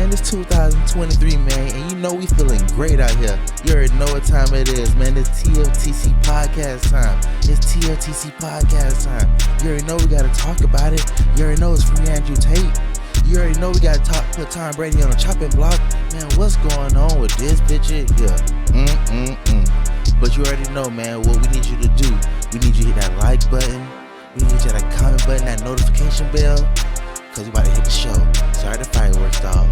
man, it's 2023, man, and you know we feeling great out here. You already know what time it is, man. It's TFTC podcast time. It's TFTC podcast time. You already know we gotta talk about it. You already know it's free Andrew Tate. You already know we gotta put Tom Brady on the chopping block. Man, what's going on with this bitch here? But you already know, man, what we need you to do. We need you to hit that like button. We need you to hit that comment button, that notification bell. Cause we about to hit the show. Sorry, the fireworks, dog.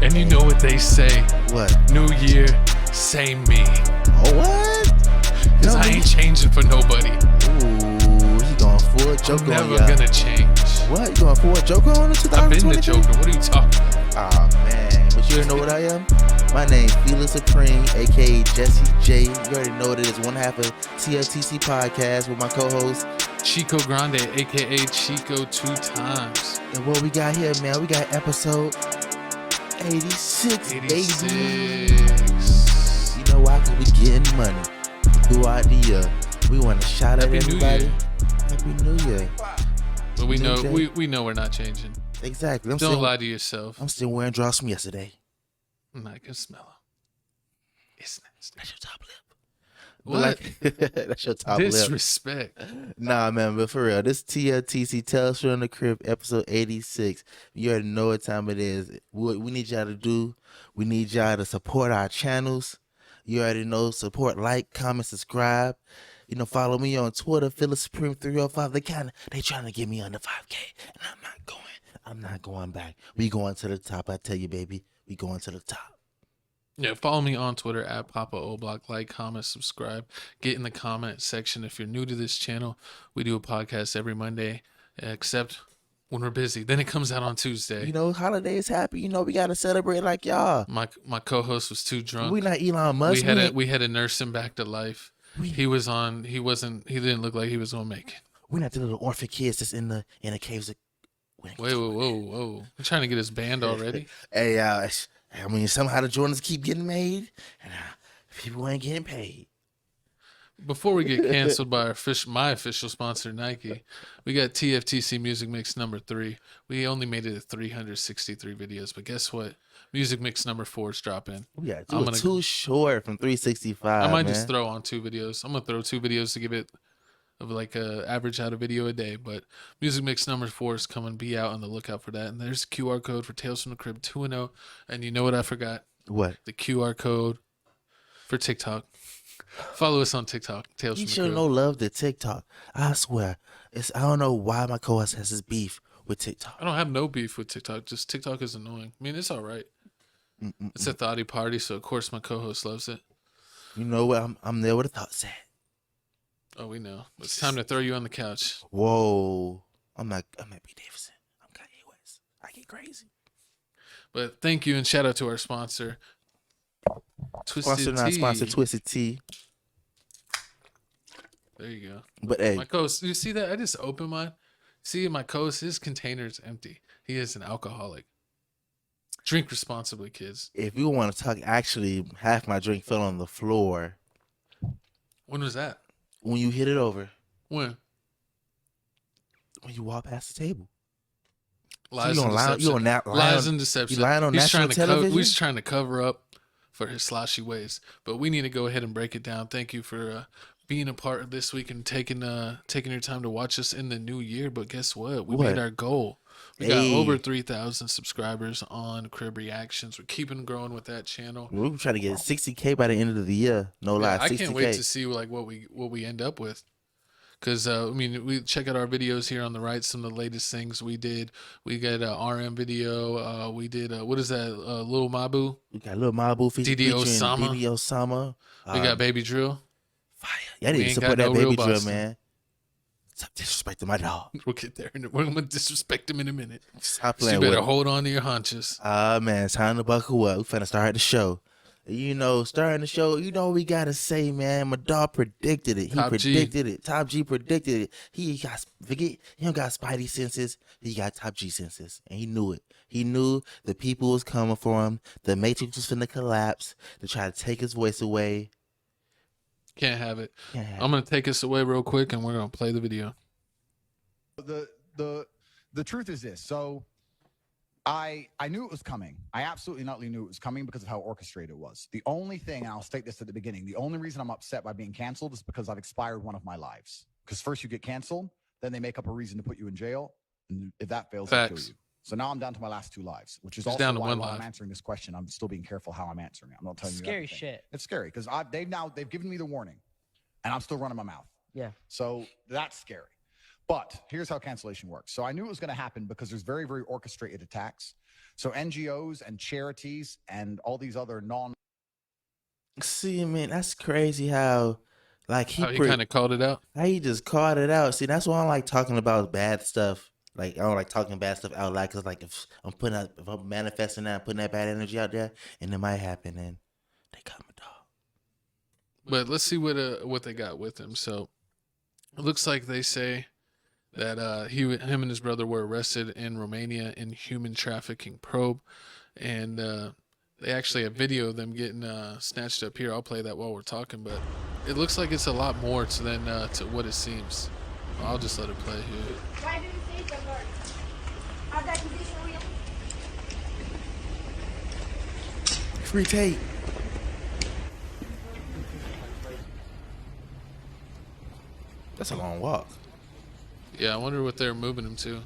And you know what they say. What? New year, same me. Oh, what? Cause I ain't changing for nobody. Ooh, you going full Joker on I'm never gonna change. What? You going full Joker on in 2023? I've been the Joker. What are you talking about? Oh, man. But you already know what I am? My name's Felix Supreme, a.k.a. Jesse J. You already know what it is. One half of TFTC podcast with my co-host, Chico Grande, a.k.a. Chico 2 times. And what we got here, man, we got episode 86, 86. baby. You know why? Because we getting money throughout the year. We want to shout out everybody. Happy New Year. But we know we know we're not changing. Exactly. Don't lie to yourself. I'm still wearing drawers from yesterday. I can smell them. It's nasty. That's your top lip. What? That's your top Disrespect. lip. Nah, man, but for real, this TFTC Tales from the Crib, episode 86. You already know what time it is. What we need y'all to do, we need y'all to support our channels. You already know, support, like, comment, subscribe. You know, follow me on Twitter, Felix Supreme 305. They trying to get me under 5K, and I'm not going back. We going to the top. I tell you, baby, we going to the top. Yeah, follow me on Twitter at Papa Oblock. Like, comment, subscribe. Get in the comment section. If you're new to this channel, we do a podcast every Monday, except when we're busy. Then it comes out on Tuesday. You know, holidays happy. You know, we gotta celebrate like y'all. My co-host was too drunk. We not Elon Musk. We had to nurse him back to life. He didn't look like he was gonna make it. We're not the little orphan kids that's in the caves. Whoa. I'm trying to get his band already. Hey, I mean, somehow the Jordans keep getting made, and people ain't getting paid. Before we get canceled by my official sponsor, Nike, we got TFTC Music Mix number 3. We only made it to 363 videos, but guess what? Music Mix number 4 is dropping. Yeah, too short from 365. I might just throw on 2 videos. I'm gonna throw 2 videos to give it of like a average out a video a day. But Music Mix number 4 is coming. Be out on the lookout for that. And there's a QR code for Tales from the Crib 2.0. And you know what I forgot? What? The QR code for TikTok. Follow us on TikTok. Tales from the Crib. You should no love to TikTok. I swear. I don't know why my co-host has this beef with TikTok. I don't have no beef with TikTok. Just TikTok is annoying. I mean, it's all right. It's a thoughty party, so of course my co-host loves it. You know what? I'm there with a thought set. Oh, we know. It's time to throw you on the couch. Whoa. I'm not B. Davidson. I'm Kanye West. I get crazy. But thank you and shout out to our sponsor, Twisted Tea. Sponsor Twisted Tea. There you go. But hey, my co-host, you see that? I just opened mine. See, my co-host, his container's empty. He is an alcoholic. Drink responsibly, kids. If you want to talk, actually, half my drink fell on the floor. When was that? When you hit it over. When you walk past the table. Lies and deception. You lying on national television? He's trying to cover up for his sloshy ways. But we need to go ahead and break it down. Thank you for being a part of this week and taking your time to watch us in the new year. But guess what? We made our goal. We got over 3,000 subscribers on Crib Reactions. We're keeping growing with that channel. We're trying to get 60K by the end of the year. No lie, 60K. I can't wait to see like what we end up with. Because, I mean, we check out our videos here on the right, some of the latest things we did. We got an RM video. We did, what is that, Lil Mabu? We got Lil Mabu featuring DD Osama. We got Baby Drill. Fire. Yeah, I need to support that Baby Drill, man. Stop disrespecting my dog. We'll get there. We're going to disrespect him in a minute. Stop playing So you better hold on to your haunches. Man, it's time to buckle up. We're finna start the show. You know, starting the show, you know what we gotta say, man. My dog predicted it. He predicted it. Top G predicted it. He don't got spidey senses. He got Top G senses. And he knew it. He knew the people was coming for him. The Matrix was finna collapse. To try to take his voice away. Can't have it. I'm gonna take us away real quick and we're gonna play the video. The truth is this. So I knew it was coming. I absolutely not knew it was coming because of how orchestrated it was. The only thing, and I'll state this at the beginning, the only reason I'm upset by being canceled is because I've expired one of my lives. Because first you get canceled, then they make up a reason to put you in jail, and if that fails, they kill you. So now I'm down to my last 2 lives, which is also why while I'm answering this question, I'm still being careful how I'm answering it. I'm not telling you scary everything. Shit. It's scary because they've given me the warning, and I'm still running my mouth. Yeah. So that's scary. But here's how cancellation works. So I knew it was going to happen because there's very, very orchestrated attacks. So NGOs and charities and all these other See, man, that's crazy how, like, he kind of called it out. How he just called it out. See, that's why I don't like talking about bad stuff. Like, I don't like talking bad stuff out loud because, like, if I'm manifesting that, putting that bad energy out there, and it might happen, and they cut my dog. But let's see what they got with him. So it looks like they say that him and his brother were arrested in Romania in human trafficking probe, and they actually have video of them getting snatched up here. I'll play that while we're talking, but it looks like it's a lot more than to what it seems. I'll just let it play here. Why did you say so hard? How's that condition real? Free Tate. That's a long walk. Yeah, I wonder what they're moving him to.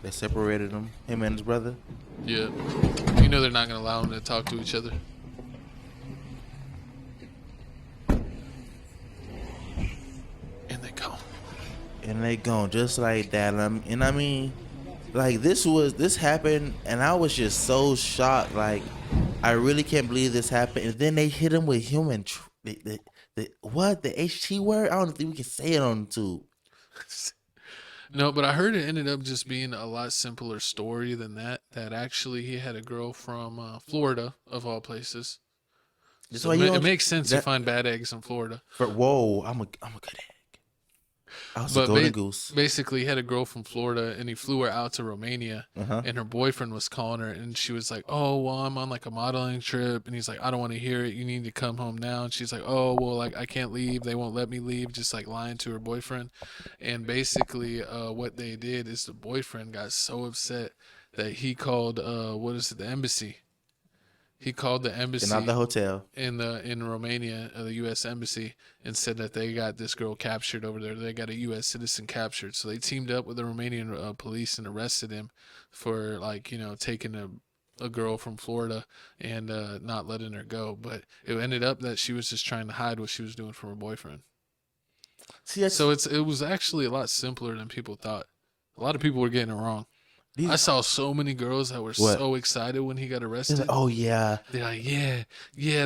They separated him and his brother. Yeah. You know they're not going to allow them to talk to each other. And they go. And they gone just like that. And I mean, like, this happened, and I was just so shocked. Like, I really can't believe this happened. And then they hit him with human... the HT word? I don't think we can say it on YouTube. No, but I heard it ended up just being a lot simpler story than that. That actually he had a girl from Florida, of all places. So it makes sense to find bad eggs in Florida. Whoa, I'm a good egg. I was a golden goose. Basically, he had a girl from Florida, and he flew her out to Romania, and her boyfriend was calling her, and she was like, "Oh, well, I'm on like a modeling trip," and he's like, "I don't want to hear it. You need to come home now." And she's like, "Oh, well, like I can't leave. They won't let me leave." Just like lying to her boyfriend, and basically, what they did is the boyfriend got so upset that he called the embassy. He called the embassy, not the hotel, in Romania, the U.S. embassy, and said that they got this girl captured over there. They got a U.S. citizen captured. So they teamed up with the Romanian police and arrested him for, like, taking a girl from Florida and not letting her go. But it ended up that she was just trying to hide what she was doing from her boyfriend. So it was actually a lot simpler than people thought. A lot of people were getting it wrong. I saw so many girls that were so excited when he got arrested. Like, oh, yeah. They're like, yeah,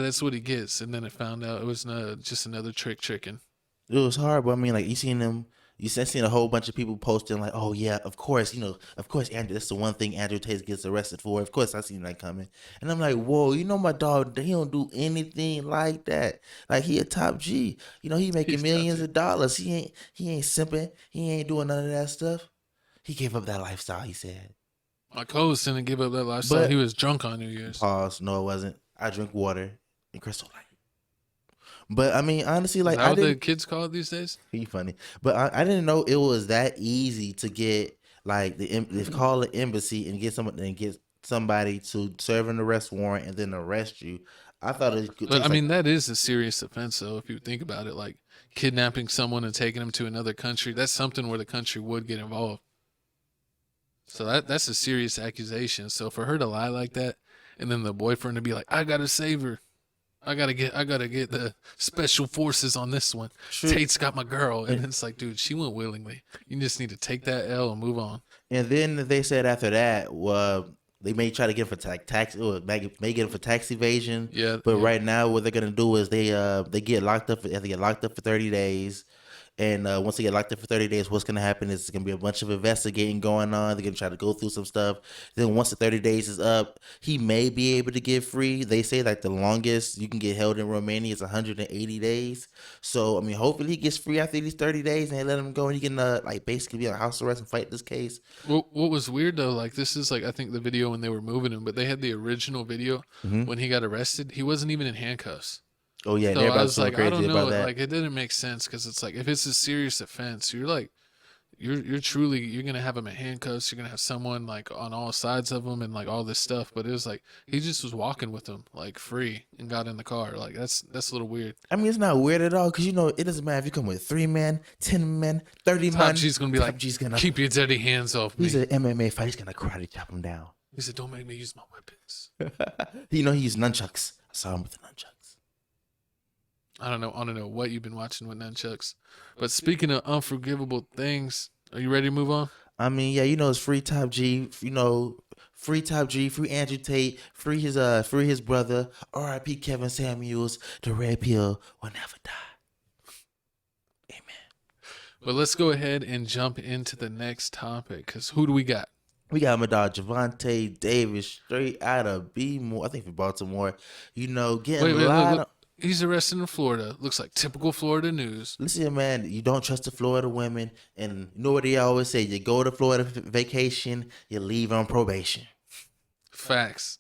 that's what he gets. And then it found out it was just another tricking. It was hard, but I mean, like, you seen a whole bunch of people posting like, oh, yeah, of course, Andrew, that's the one thing Andrew Tate gets arrested for. Of course, I seen that coming. And I'm like, whoa, my dog, he don't do anything like that. Like, he a top G. He making millions of dollars. He ain't simping. He ain't doing none of that stuff. He gave up that lifestyle, he said. My co-host didn't give up that lifestyle. But he was drunk on New Year's. Pause. No, it wasn't. I drink water and Crystal Light. But, I mean, honestly, like... How the kids call it these days? He funny. But I didn't know it was that easy to get, like, they call the embassy and get somebody to serve an arrest warrant and then arrest you. I thought it could... But, I mean, that is a serious offense, though, if you think about it. Like, kidnapping someone and taking them to another country, that's something where the country would get involved. So that's a serious accusation. So for her to lie like that, and then the boyfriend to be like, "I gotta save her, I gotta get the special forces on this one. True. Tate's got my girl," and it's like, dude, she went willingly. You just need to take that L and move on. And then they said after that, they may try to get him for tax, or may get him for tax evasion. Yeah. But right now, what they're gonna do is they get locked up. They get locked up for 30 days. And once they get locked up for 30 days, what's going to happen is there's going to be a bunch of investigating going on. They're going to try to go through some stuff. Then once the 30 days is up, he may be able to get free. They say like the longest you can get held in Romania is 180 days. So, I mean, hopefully he gets free after these 30 days and they let him go and he can like basically be on house arrest and fight this case. What was weird though, like this is like I think the video when they were moving him, but they had the original video when he got arrested. He wasn't even in handcuffs. Oh yeah, so I was like, I don't know, like it didn't make sense because it's like if it's a serious offense, you're like, you're truly you're gonna have him in handcuffs. You're gonna have someone like on all sides of him and like all this stuff. But it was like he just was walking with them like free and got in the car. Like that's a little weird. I mean, it's not weird at all because it doesn't matter if you come with 3 men, 10 men, 30 Top men. G's gonna be Top like, G's gonna keep your dirty hands off me. He's an MMA fight. He's gonna karate chop him down. He said, don't make me use my weapons. He used nunchucks. I saw him with the nunchucks. I don't know what you've been watching with nunchucks. But speaking of unforgivable things, are you ready to move on? I mean, yeah, it's free Top G. Free Top G, free Andrew Tate, free his brother. R.I.P. Kevin Samuels. The red pill will never die. Amen. But let's go ahead and jump into the next topic. Because who do we got? We got my dog Gervonta Davis straight out of I think from Baltimore. Getting a lot of. He's arrested in Florida. Looks like typical Florida news. Listen, man, you don't trust the Florida women. And you know what they always say? You go to Florida vacation, you leave on probation. Facts.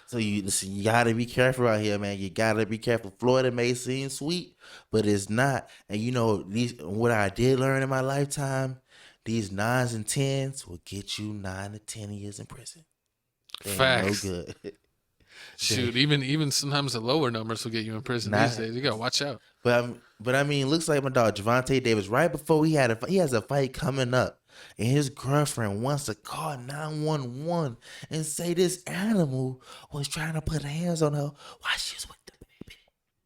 So you gotta be careful out here, man. You gotta be careful. Florida may seem sweet, but it's not. And what I did learn in my lifetime, these 9s and 10s will get you 9 to 10 years in prison. They Facts. ain't no good. Shoot, even sometimes the lower numbers will get you in prison these days. You gotta watch out. But I mean, it looks like my dog Gervonta Davis. Right before he has a fight coming up, and his girlfriend wants to call 911 and say this animal was trying to put hands on her while she was with the baby.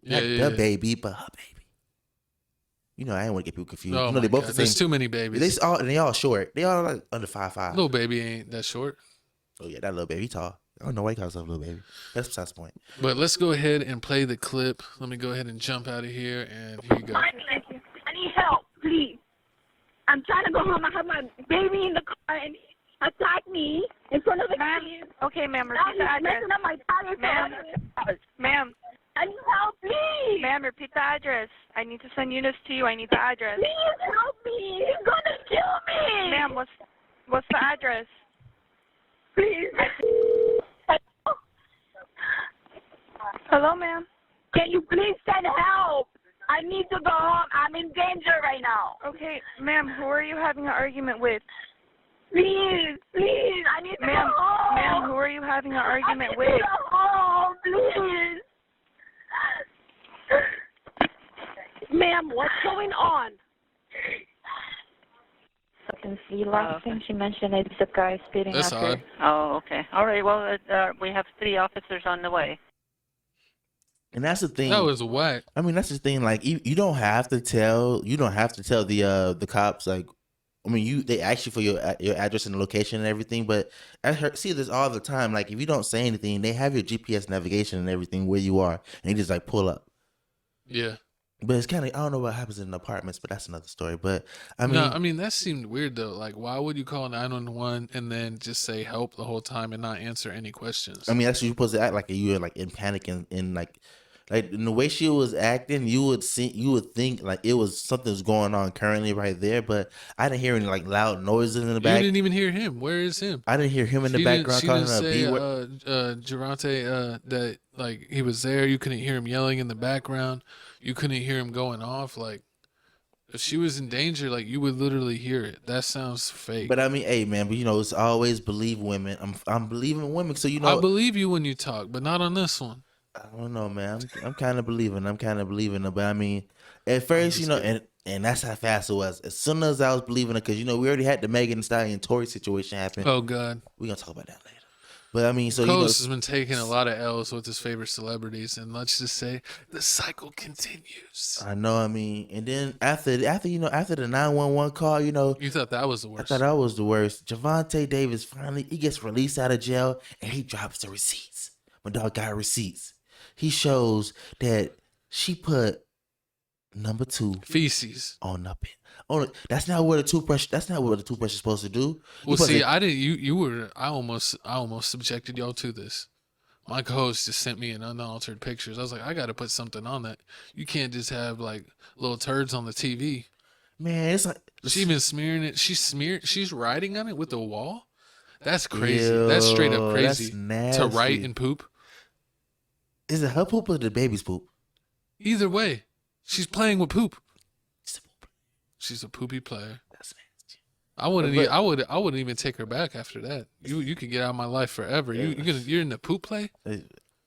Not the baby, but her baby. I ain't want to get people confused. Oh they both the same. There's too many babies. They all short. They all like under 5'5". Little baby ain't that short. Oh yeah, that little baby tall. I don't know why he calls himself little baby. That's besides the point. But let's go ahead and play the clip. Let me go ahead and jump out of here, and here you go. I need help, please. I'm trying to go home. I have my baby in the car, and he attacked me in front of the kids. Okay, ma'am, Now repeat he's the address. messing up my tires. Ma'am, I need help, please. ma'am, repeat the address. I need to send units to you. I need the address. Please help me. He's gonna kill me. Ma'am, what's the address? Please. Hello, ma'am. Can you please send help? I need to go home. I'm in danger right now. Okay, ma'am, who are you having an argument with? Please, I need to go home. Ma'am, who are you having an argument I with? need to go home, please. Ma'am, what's going on? The last thing she mentioned is the guy speeding That's after. odd. Oh, okay. All right. Well, we have 3 officers on the way. And that's the thing. That was whack. I mean, that's the thing. Like, you don't have to tell the cops. Like, I mean, they ask you for your address and location and everything. But I see this all the time. Like, if you don't say anything, they have your GPS navigation and everything where you are, and they just like pull up. Yeah. But it's kind of, I don't know what happens in apartments, but that's another story. But I mean, that seemed weird though. Like, why would you call 911 and then just say help the whole time and not answer any questions? I mean, that's what you're supposed to act like. You were like in panic and like in the way she was acting, you would think like it was something's going on currently right there. But I didn't hear any like loud noises in the back. You didn't even hear him. Where is him? I didn't hear him in the background calling her a B word. Gervonta, that like he was there. You couldn't hear him yelling in the background. You couldn't hear him going off. Like, if she was in danger, like, you would literally hear it. That sounds fake. But I mean, hey man, but it's always believe women. I'm believing women, so I believe you when you talk, but not on this one. I don't know, man. I'm kind of believing. But I mean, at first, and that's how fast it was. As soon as I was believing it, because we already had the Megan Thee Stallion Tory situation happen. Oh God, we're gonna talk about that later. But I mean, so Coast has been taking a lot of L's with his favorite celebrities, and let's just say the cycle continues. I know. I mean, and then after the 911 call, you thought that was the worst. I thought that was the worst. Gervonta Davis finally he gets released out of jail, and he drops the receipts. My dog got receipts. He shows that she put number 2 feces on the pin. Oh, that's not what a toothbrush. That's not what a toothbrush is supposed to do. Well, see, I didn't. You were. I almost subjected y'all to this. My co-host just sent me an unaltered pictures. I was like, I got to put something on that. You can't just have like little turds on the TV. Man, it's like she been smearing it. She's writing on it with the wall. That's crazy. That's straight up crazy. To write and poop. Is it her poop or the baby's poop? Either way, she's playing with poop. She's a poopy player. That's nasty. I wouldn't. I wouldn't even take her back after that. You could get out of my life forever. You're in the poop play.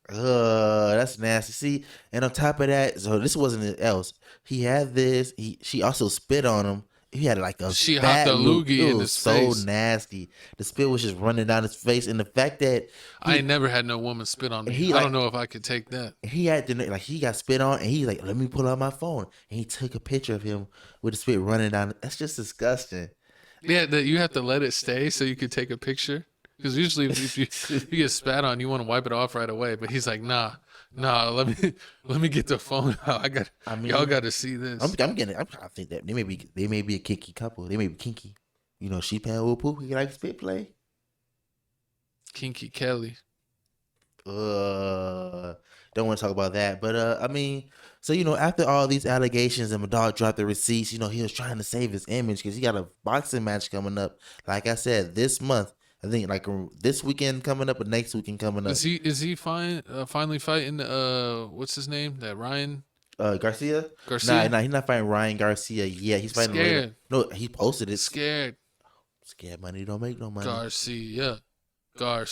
That's nasty. See, and on top of that, so this wasn't else. He had this. She also spit on him. He had like a She fat hopped a loogie in his so face. nasty. The spit was just running down his face, and the fact that I ain't never had no woman spit on me. I don't know if I could take that. He had to like he got spit on, and he's like, "Let me pull out my phone," and he took a picture of him with the spit running down. That's just disgusting. Yeah, that you have to let it stay so you could take a picture. Because usually if you get spat on, you want to wipe it off right away. But he's like, nah. Let me get the phone out. Y'all got to see this. I think that they may be a kinky couple. They may be kinky. You know, she paying with poop. He like spit play. Kinky Kelly. Don't want to talk about that. But I mean, so you know, after all these allegations and my dog dropped the receipts, you know, he was trying to save his image because he got a boxing match coming up. Like I said, this month. I think like this weekend coming up, or next weekend coming up. Is he finally fighting? What's his name? That Ryan Garcia. Nah, he's not fighting Ryan Garcia yet. He's fighting Scared. later. No, he posted it. Scared money don't make no money. Garcia don't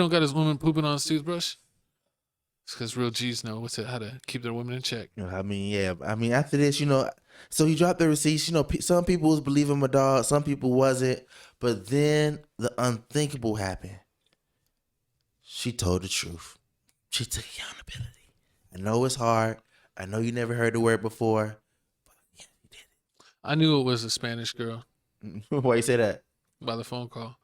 got his woman pooping on his toothbrush. It's because real G's know how to keep their women in check. I mean, yeah. I mean, after this, you know, so he dropped the receipts. You know, some people was believing my dog, some people wasn't. But then the unthinkable happened. She told the truth. She took accountability. I know it's hard. I know you never heard the word before. But yeah, you did it. I knew it was a Spanish girl. Why you say that? By the phone call.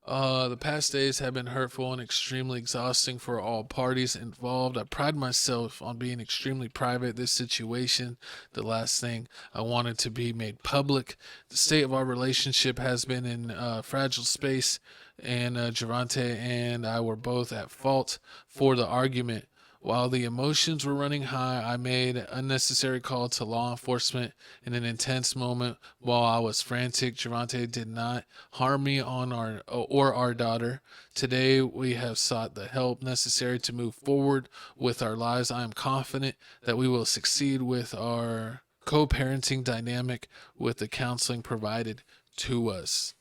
The past days have been hurtful and extremely exhausting for all parties involved. I pride myself on being extremely private. This situation, the last thing I wanted to be made public. The state of our relationship has been in fragile space, and Gervonta and I were both at fault for the argument. While the emotions were running high, I made an unnecessary call to law enforcement in an intense moment. While I was frantic, Gervonta did not harm me or our daughter. Today, we have sought the help necessary to move forward with our lives. I am confident that we will succeed with our co-parenting dynamic with the counseling provided to us.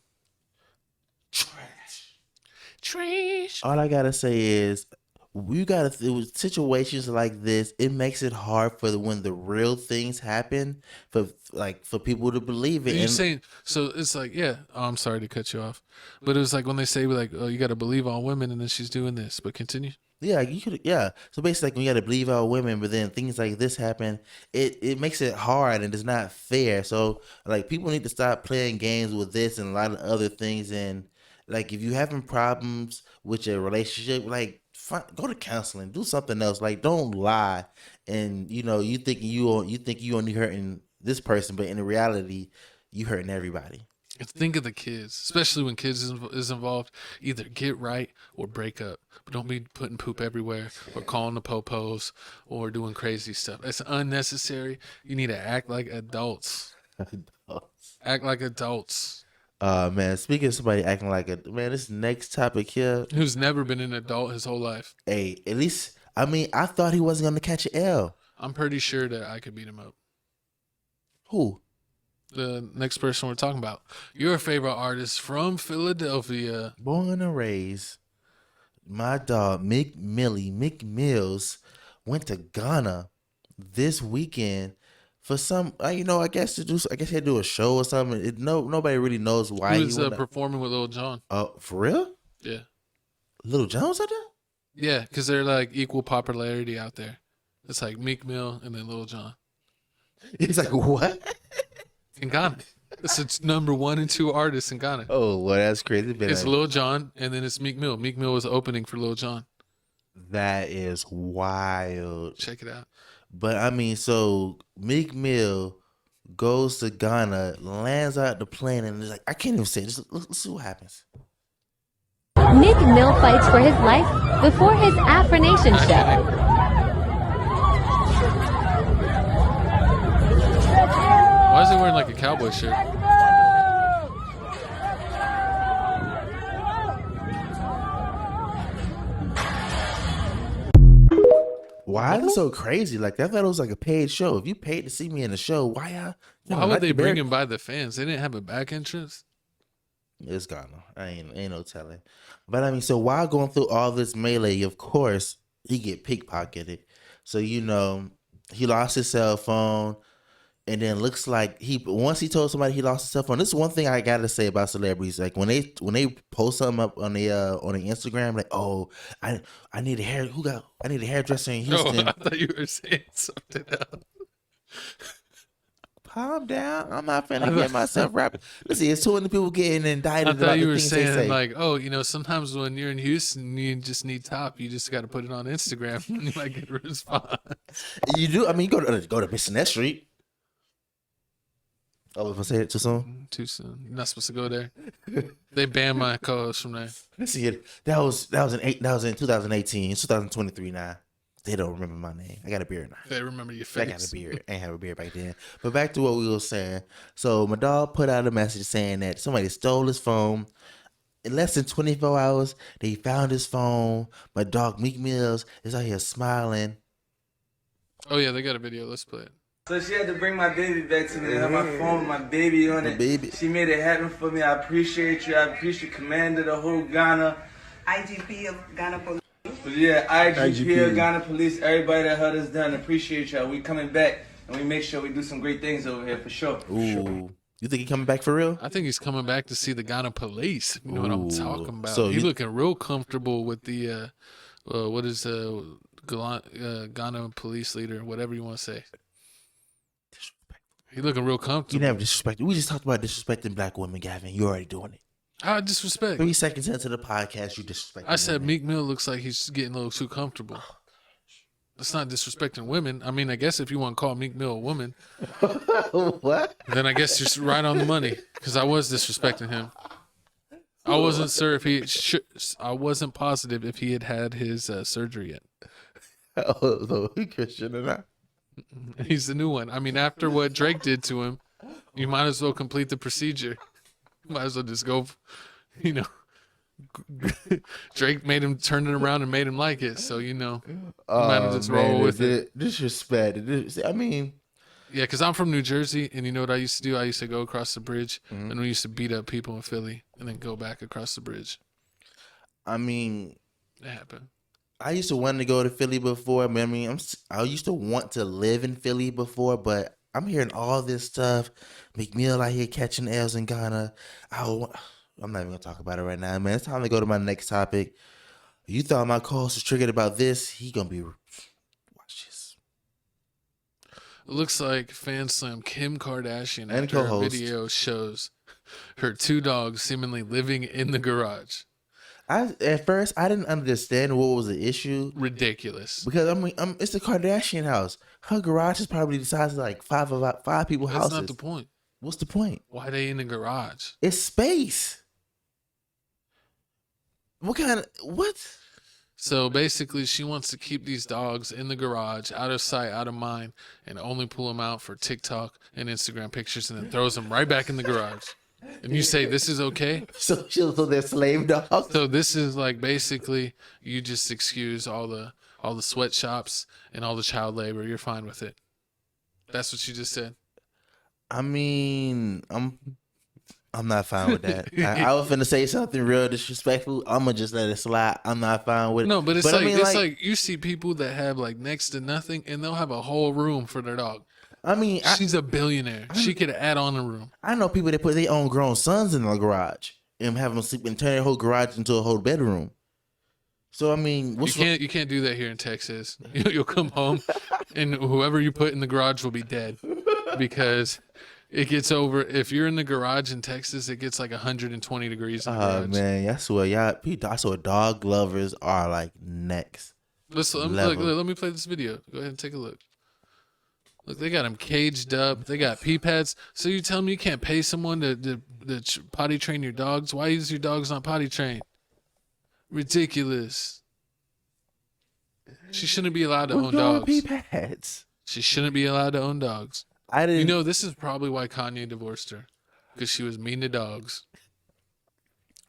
Trash. All I gotta say is, with situations like this, it makes it hard for when the real things happen for people to believe it. You're saying, so it's like, yeah, I'm sorry to cut you off, but it was like when they say like, oh, you got to believe all women, and then she's doing this. But continue. Yeah, you could. Yeah, so basically, like, when you got to believe all women, but then things like this happen, it makes it hard and it's not fair. So like, people need to stop playing games with this and a lot of other things. And like, if you're having problems with your relationship, like, go to counseling, do something else. Like, don't lie, and you know, you think you only hurting this person, but in reality, you hurting everybody. Think of the kids, especially when kids is involved. Either get right or break up, but don't be putting poop everywhere or calling the popos or doing crazy stuff. It's unnecessary. You need to act like adults. Act like adults. Man, speaking of somebody acting like this next topic here, who's never been an adult his whole life. Hey, at least, I mean, I thought he wasn't going to catch an L. I'm pretty sure that I could beat him up. Who? The next person we're talking about. Your favorite artist from Philadelphia. Born and raised. My dog, Meek Mills, went to Ghana this weekend for some, you know, I guess he had to do a show or something. Nobody really knows why he was performing with Lil Jon. Oh, for real? Yeah. Lil Jon's out there? Yeah, because they're like equal popularity out there. It's like Meek Mill and then Lil Jon. He's like, what? In Ghana. It's number 1 and 2 artists in Ghana. Oh, well, that's crazy. It's Lil Jon and then it's Meek Mill. Meek Mill was opening for Lil Jon. That is wild. Check it out. But I mean, so Meek Mill goes to Ghana, lands out the plane, and is like, I can't even say this. Let's see what happens. Meek Mill fights for his life before his Afro Nation show. Why is he wearing like a cowboy shirt? Why is it so crazy? Like, I thought it was like a paid show. If you paid to see me in the show, why would they bring him by the fans? They didn't have a back entrance. It's gone. Ain't no telling. But I mean, so while going through all this melee, of course, he get pickpocketed. So, you know, he lost his cell phone. And then looks like once he told somebody he lost his cell phone. This is one thing I gotta say about celebrities. Like when they post something up on the Instagram, like, oh, I need a hairdresser in Houston. Oh, I thought you were saying something else. Calm down. I'm not finna get myself wrapped. Listen, it's 200 people getting indicted. I thought you were saying like, oh, you know, sometimes when you're in Houston, you just need top. You just got to put it on Instagram, and you might get a response. You do. I mean, you go to Miss Ness Street. Oh, if I say it too soon? Too soon. You're not supposed to go there. They banned my co-host from there. Let's see it. That was in 2018. It's 2023 now. They don't remember my name. I got a beard now. They remember your face. I got a beard. I ain't have a beard back then. But back to what we were saying. So my dog put out a message saying that somebody stole his phone. In less than 24 hours, they found his phone. My dog Meek Mills is out here smiling. Oh yeah, they got a video. Let's play it. So she had to bring my baby back to me and have my phone with my baby on it. Baby. She made it happen for me. I appreciate you. I appreciate Commander, the whole Ghana. IGP of Ghana Police. But yeah, IGP of Ghana Police, everybody that held us down, appreciate y'all. We coming back and we make sure we do some great things over here for sure. Ooh. You think he coming back for real? I think he's coming back to see the Ghana Police. You know what I'm talking about. So he's looking real comfortable with the what is Ghana Police leader, whatever you want to say. He looking real comfortable. You never disrespected. We just talked about disrespecting black women, Gavin. You're already doing it. I disrespect. 3 seconds into the podcast, you disrespect. I said Meek Mill looks like he's getting a little too comfortable. That's not disrespecting women. I mean, I guess if you want to call Meek Mill a woman, what? Then I guess you're right on the money because I was disrespecting him. I wasn't sure if he. I wasn't positive if he had his surgery yet. Oh, so Christian and I. He's the new one. I mean, after what Drake did to him, you might as well complete the procedure. Might as well just go, you know. Drake made him turn it around and made him like it. So, you know, might as well just roll with it. Disrespect. I mean. Yeah, because I'm from New Jersey, and you know what I used to do? I used to go across the bridge, and we used to beat up people in Philly and then go back across the bridge. I mean. It happened. I used to want to go to Philly before. I used to want to live in Philly before, but I'm hearing all this stuff. Meek Mill out here catching L's in Ghana. I'm not even going to talk about it right now, man. It's time to go to my next topic. You thought my co-host was triggered about this. He going to be... Watch this. It looks like fan slam Kim Kardashian And after her co-host. video shows her 2 dogs seemingly living in the garage. At first, I didn't understand what was the issue. Ridiculous. Because it's the Kardashian house. Her garage is probably the size of like five people's houses. That's not the point. What's the point? Why are they in the garage? It's space. What? So basically, she wants to keep these dogs in the garage, out of sight, out of mind, and only pull them out for TikTok and Instagram pictures, and then throws them right back in the garage. And you say this is okay? So they're slave dogs. So this is like basically you just excuse all the sweatshops and all the child labor. You're fine with it. That's what you just said. I mean, I'm not fine with that. I was finna say something real disrespectful. I'm gonna just let it slide. I'm not fine with it. No, but it's like you see people that have like next to nothing, and they'll have a whole room for their dog. I mean, she's a billionaire. She could add on a room. I know people that put their own grown sons in the garage and have them sleep and turn their whole garage into a whole bedroom. So I mean, you can't do that here in Texas. You'll come home, and whoever you put in the garage will be dead because it gets over. If you're in the garage in Texas, it gets like 120 degrees in the garage. Oh man, I swear, I swear, dog lovers are like next. Listen, let me play this video. Go ahead and take a look. Look, they got them caged up. They got pee pads. So you tell me you can't pay someone to potty train your dogs? Why is your dogs not potty trained? Ridiculous. She shouldn't be allowed to own dogs. Pee pads. She shouldn't be allowed to own dogs. You know, this is probably why Kanye divorced her, because she was mean to dogs.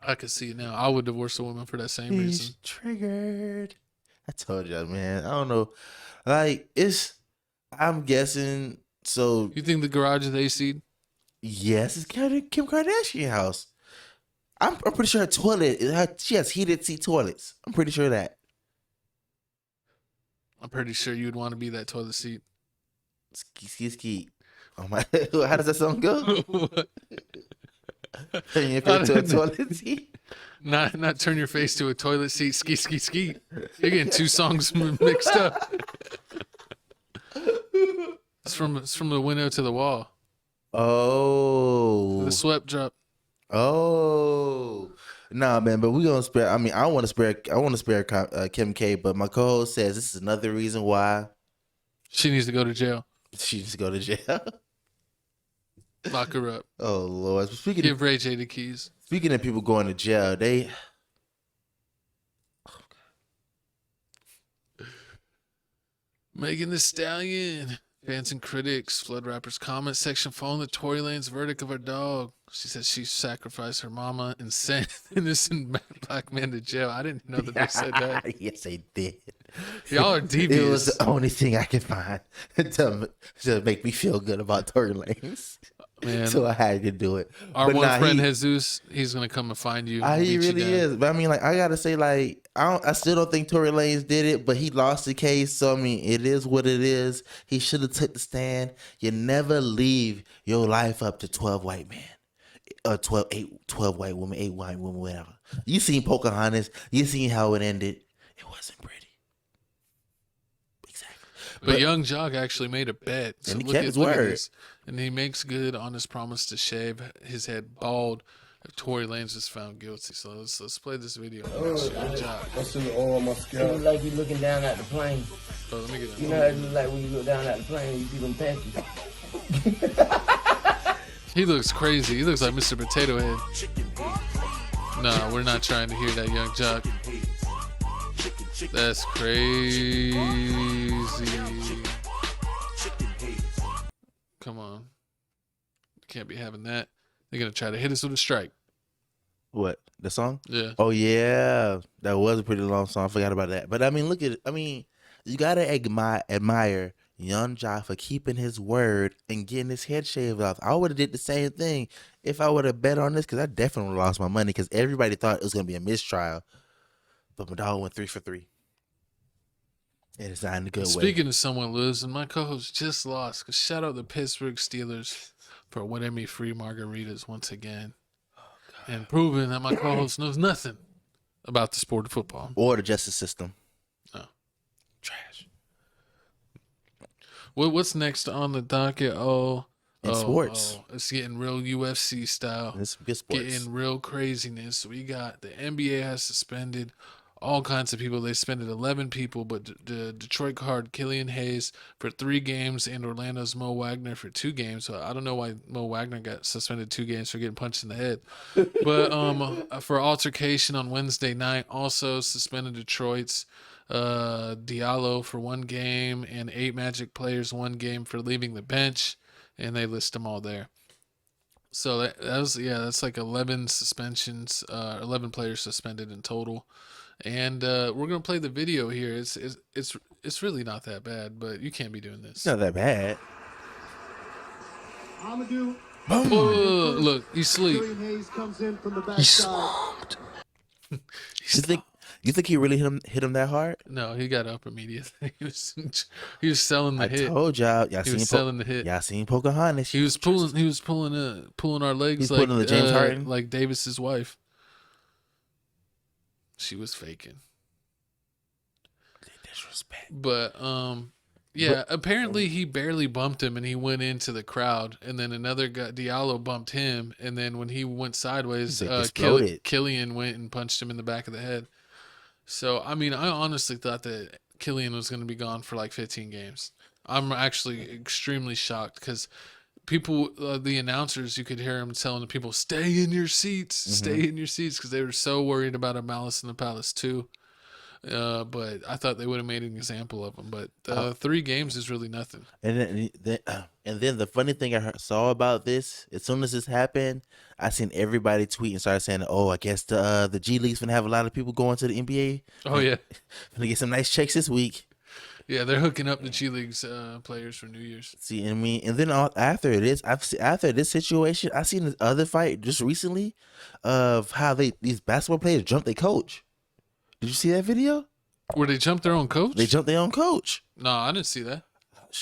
I can see it now. I would divorce a woman for that same reason. Triggered. I told y'all, man. I don't know. Like, I'm guessing, so. You think the garage is AC? Yes, it's Kim Kardashian house. I'm pretty sure her toilet, she has heated seat toilets. I'm pretty sure that. I'm pretty sure you'd want to be that toilet seat. Ski. Oh my! How does that song go? Turn your face to a toilet seat. Not turn your face to a toilet seat. Ski. You're getting two songs mixed up. It's from the window to the wall. Oh, the swept drop. Oh, nah, man. But we gonna spare. I mean, I want to spare Kim K. But my co-host says this is another reason why she needs to go to jail. She needs to go to jail. Lock her up. Oh Lord! Give Ray J the keys. Speaking of people going to jail, Megan Thee Stallion. Fans and critics flood rappers' comment section following the Tory Lanez verdict of her dog. She said she sacrificed her mama and sent innocent black man to jail. I didn't know that they said that. Yes, they did. Y'all are devious. It was the only thing I could find to make me feel good about Tory Lanez. Man, so I had to do it. Our friend Jesus, he's gonna come and find you. He really is. But I mean, like, I gotta say, like, I still don't think Tory Lanez did it, but he lost the case. So I mean, it is what it is. He should have took the stand. You never leave your life up to 12 white men, 12 white women, 8 white women, whatever. You seen Pocahontas. You seen how it ended. It wasn't pretty. But Young Jock actually made a bet. So and he kept his word. And he makes good on his promise to shave his head bald if Tory Lanez is found guilty. So let's play this video. Young Jock. What's in the oil on my scalp? It look like you looking down at the plane. Oh, let me get that. You know how it look like when you look down at the plane and you see them patches? He looks crazy. He looks like Mr. Potato Head. Nah, we're not trying to hear that, Young Jock. That's crazy. Come on. Can't be having that. They're going to try to hit us with a strike. What? The song? Yeah. Oh, yeah. That was a pretty long song. I forgot about that. But I mean, look at it. I mean, you got to admire Young Jock for keeping his word and getting his head shaved off. I would have did the same thing if I would have bet on this, because I definitely would have lost my money, because everybody thought it was going to be a mistrial. But my dog went 3 for 3. And it's not in a good way. Speaking of someone losing, my co-host just lost. Shout out the Pittsburgh Steelers for winning me free margaritas once again. And proving that my co-host knows nothing about the sport of football. Or the justice system. No. Trash. What's next on the docket? Sports. It's getting real UFC style. It's good sports. Getting real craziness. We got the NBA has suspended all kinds of people. They suspended 11 people, but the Detroit Card Killian Hayes for 3 games and Orlando's Mo Wagner for 2 games. So I don't know why Mo Wagner got suspended 2 games for getting punched in the head. But for altercation on Wednesday night, also suspended Detroit's Diallo for 1 game and 8 Magic players 1 game for leaving the bench, and they list them all there. So that's like 11 suspensions, 11 players suspended in total. And we're gonna play the video here. It's really not that bad, but you can't be doing this. It's not that bad. Amadou. Oh, look, he's asleep. He's slumped. You think he really hit him that hard? No, he got up immediately. He was selling the hit. I told y'all. He was selling the hit. Y'all seen Pocahontas? He was pulling our legs. He's like pulling the James Harden, like Davis's wife. She was faking. Disrespect. But apparently he barely bumped him and he went into the crowd, and then another guy, Diallo, bumped him, and then when he went sideways, Killian went and punched him in the back of the head. So I mean, I honestly thought that Killian was going to be gone for like 15 games. I'm actually extremely shocked because people, the announcers, you could hear them telling the people, "Stay in your seats, stay in your seats," because they were so worried about a Malice in the Palace 2. But I thought they would have made an example of him. But 3 games is really nothing. And then the funny thing saw about this, as soon as this happened, I seen everybody tweet and started saying, "Oh, I guess the G League's gonna have a lot of people going to the NBA. Oh yeah, gonna get some nice checks this week." Yeah, they're hooking up the G League's players for New Year's. See, I mean, and then after this situation, I seen this other fight just recently of how these basketball players jumped their coach. Did you see that video? Where they jumped their own coach? They jumped their own coach. No, I didn't see that.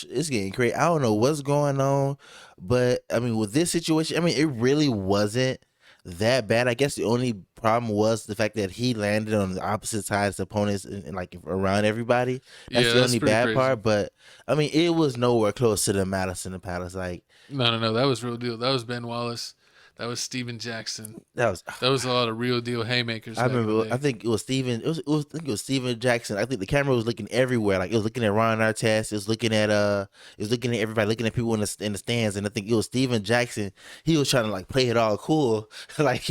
It's getting crazy. I don't know what's going on, but I mean, with this situation, I mean, it really wasn't that bad. I guess the only problem was the fact that he landed on the opposite side of his opponents and like around everybody. That's the only bad crazy. part. But I mean, it was nowhere close to the Madison Palace. Like, no, that was real deal. That was Ben Wallace. That was Steven Jackson. That was a lot of real deal haymakers. I remember. I think it was Steven. I think it was Steven Jackson. I think the camera was looking everywhere. Like it was looking at Ron Artest. It was looking at everybody, looking at people in the stands. And I think it was Steven Jackson. He was trying to like play it all cool, like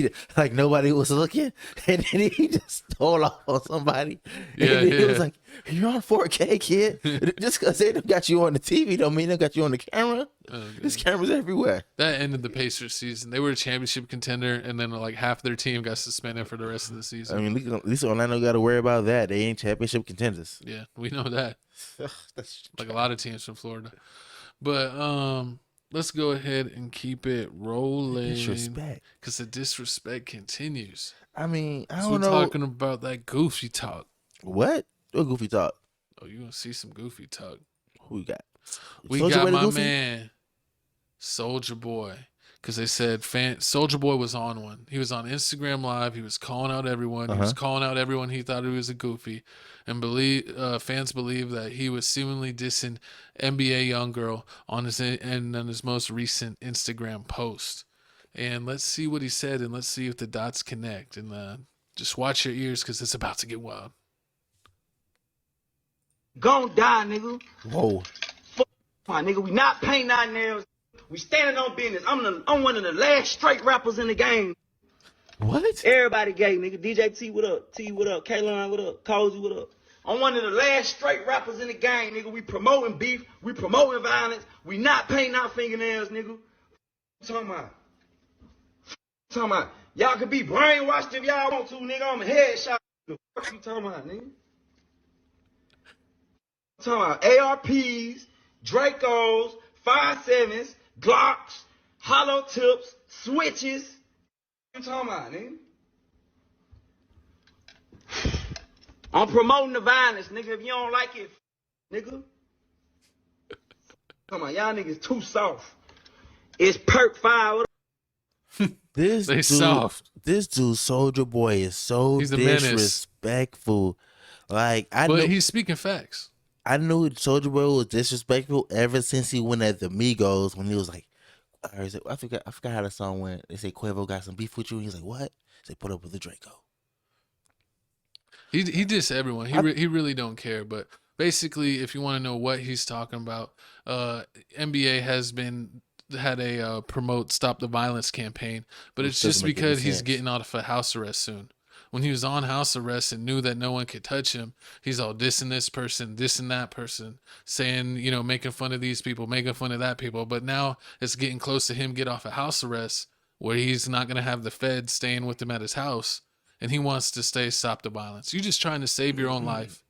nobody was looking, and then he just stole off on somebody. Yeah, and he was like, "You're on 4K, kid. Just because they got you on the TV, don't mean they got you on the camera. There's cameras everywhere." That ended the Pacers season. They were a championship contender, and then like half their team got suspended for the rest of the season. I mean, at least Orlando got to worry about that. They ain't championship contenders. Yeah, we know that. Like a lot of teams from Florida. But let's go ahead and keep it rolling. Disrespect. Because the disrespect continues. I mean, I So don't we're know. talking about that goofy talk. What goofy talk? Oh, you gonna see some goofy talk. Who we got? We Soulja got Boy the my Goofy? man, Soulja Boy. Because they said Soulja Boy was on one. He was on Instagram Live. He was calling out everyone. He was calling out everyone he thought he was a goofy. And fans believe that he was seemingly dissing NBA young girl on his most recent Instagram post. And let's see what he said, and let's see if the dots connect. And just watch your ears, because it's about to get wild. Gon' die, nigga. Whoa. Fuck my nigga. We not painting our nails. We standing on business. I'm one of the last straight rappers in the game. What? Everybody gay, nigga. DJ T, what up? T, what up? Kaylon, what up? Cozy, what up? I'm one of the last straight rappers in the game, nigga. We promoting beef. We promoting violence. We not painting our fingernails, nigga. Talking about. Y'all could be brainwashed if y'all want to, nigga. I'm a headshot. The fuck you talking about, nigga? Talking about ARPs, Dracos, 5.7s, Glocks, hollow tips, switches. What you talking about, nigga? I'm promoting the violence, nigga. If you don't like it, nigga. Come on, y'all niggas too soft. It's perk 5. This dude, soft. This dude, Soulja Boy, is so He's a menace. disrespectful. Like He's speaking facts. I knew Soulja Boy was disrespectful ever since he went at the Migos when he was like, I forgot how the song went. They say Quavo got some beef with you, and he's like, what? They put up with the Draco. He dissed everyone. He really don't care. But basically, if you want to know what he's talking about, NBA had a promote Stop the Violence campaign, but it's just because he's getting out of house arrest soon. When he was on house arrest and knew that no one could touch him, he's all dissing this person, dissing that person, saying, making fun of these people, making fun of that people. But now it's getting close to him get off of house arrest, where he's not going to have the feds staying with him at his house, and he wants to stop the violence. You're just trying to save your own life.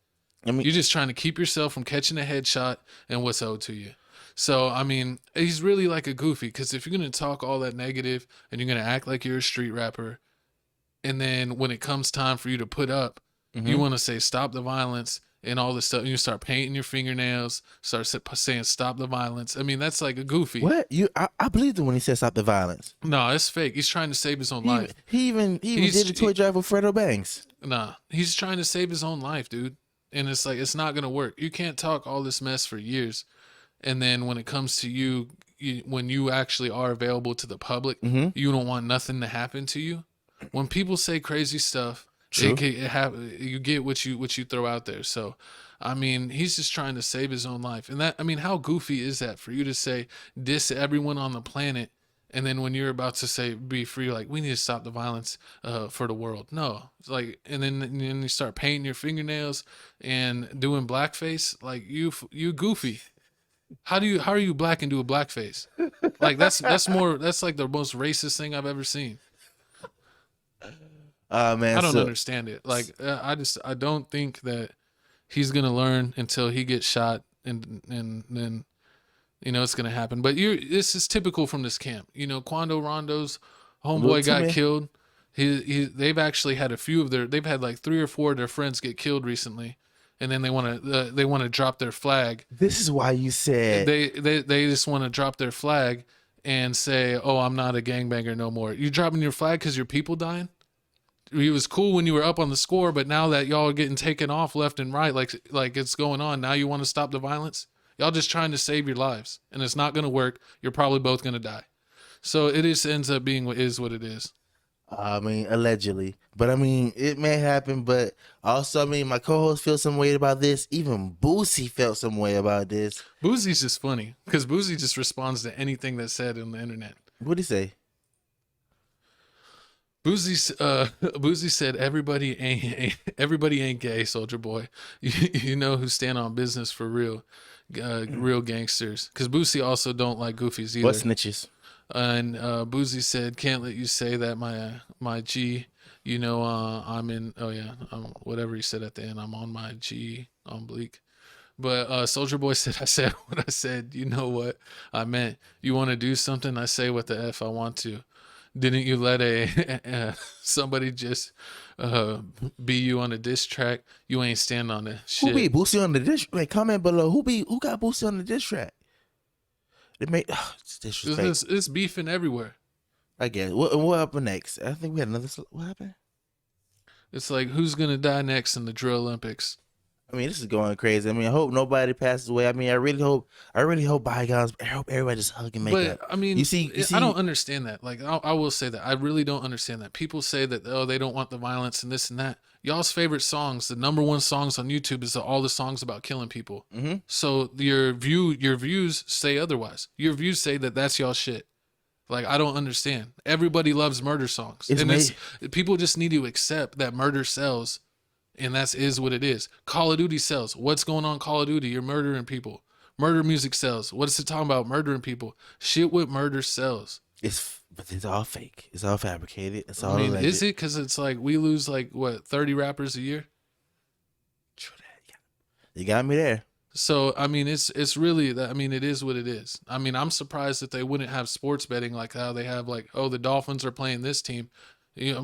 I mean, you're just trying to keep yourself from catching a headshot and what's owed to you. So, I mean, he's really like a goofy, because if you're going to talk all that negative and you're going to act like you're a street rapper, and then when it comes time for you to put up, you want to say stop the violence and all this stuff, and you start painting your fingernails, start saying stop the violence. I mean, that's like a goofy. What? I believed him when he said stop the violence. No, it's fake. He's trying to save his own life. He even did a toy drive with Fredo Banks. Nah, he's trying to save his own life, dude. And it's like, it's not going to work. You can't talk all this mess for years, and then when it comes to you, when you actually are available to the public, you don't want nothing to happen to you. When people say crazy stuff, you get what you throw out there. So, I mean, he's just trying to save his own life. And how goofy is that for you to say diss everyone on the planet And then when you're about to say be free, like we need to stop the violence for the world. No, it's like, and then you start painting your fingernails and doing blackface. Like you goofy. How are you black and do a blackface? Like that's like the most racist thing I've ever seen. Man, I don't understand it. Like I don't think that he's gonna learn until he gets shot, and then it's gonna happen. But this is typical from this camp. Quando Rondo's homeboy got killed. They've actually had they've had like 3 or 4 of their friends get killed recently, and then they want to drop their flag. This is why you said they just want to drop their flag and say, "Oh, I'm not a gangbanger no more." You dropping your flag because your people dying? It was cool when you were up on the score, but now that y'all are getting taken off left and right, like it's going on, now you want to stop the violence? Y'all just trying to save your lives, and it's not going to work. You're probably both going to die. So it just ends up being what it is. I mean, allegedly. But I mean, it may happen, but also, I mean, my co-host feels some way about this. Even Boosie felt some way about this. Boosie's just funny, because Boosie just responds to anything that's said on the internet. What'd he say? Boosie said everybody ain't gay, Soulja Boy. You know who stand on business for real, real gangsters. Because Boosie also don't like goofies either. What snitches? And Boosie said, "Can't let you say that my G. I'm in. Oh yeah, whatever he said at the end. I'm on my G on bleak." But Soulja Boy said, "I said what I said. You know what I meant. You want to do something? I say what the F I want to. Didn't you let somebody just be you on a diss track? You ain't stand on that shit." Who be Boosie on the diss? Like, comment below. Who got Boosie on the diss track? It's disrespect. It's beefing everywhere. I guess. What happened next? I think we had another. What happened? It's like, who's gonna die next in the Drill Olympics? I mean, this is going crazy. I mean, I hope nobody passes away. I mean, I really hope bygones. I hope everybody just hug and make up. But I mean, you see, I don't understand that. Like, I will say that I really don't understand that. People say that, oh, they don't want the violence and this and that. Y'all's favorite songs, the #1 songs on YouTube, is all the songs about killing people. Mm-hmm. So your views say otherwise. Your views say that that's y'all shit. Like, I don't understand. Everybody loves murder songs, people just need to accept that murder sells. And that is what it is. Call of Duty sells. What's going on Call of Duty? You're murdering people. Murder music sells. What is it talking about? Murdering people. Shit with murder sells. But it's all fake. It's all fabricated. It's all alleged. Alleged. Is it? Because it's like we lose 30 rappers a year? True that. Yeah. You got me there. So, I mean, it's really that. I mean, it is what it is. I mean, I'm surprised that they wouldn't have sports betting like how they have, like, oh, the Dolphins are playing this team.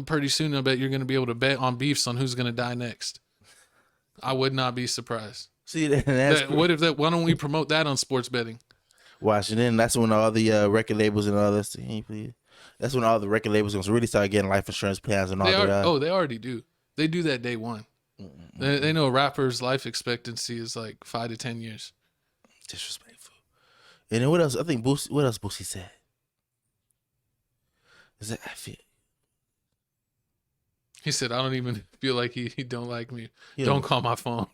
Pretty soon I bet you're going to be able to bet on beefs on who's going to die next. I would not be surprised. See, why don't we promote that on sports betting? Watch, and then that's when all the record labels and all this. That's when all the record labels going to really start getting life insurance plans and all that. They already do. They do that day one. They know a rapper's life expectancy is like 5 to 10 years. Disrespectful. And then what else? I think what else Boosie said? Is that I feel. He said, "I don't even feel like he don't like me. Yeah. Don't call my phone."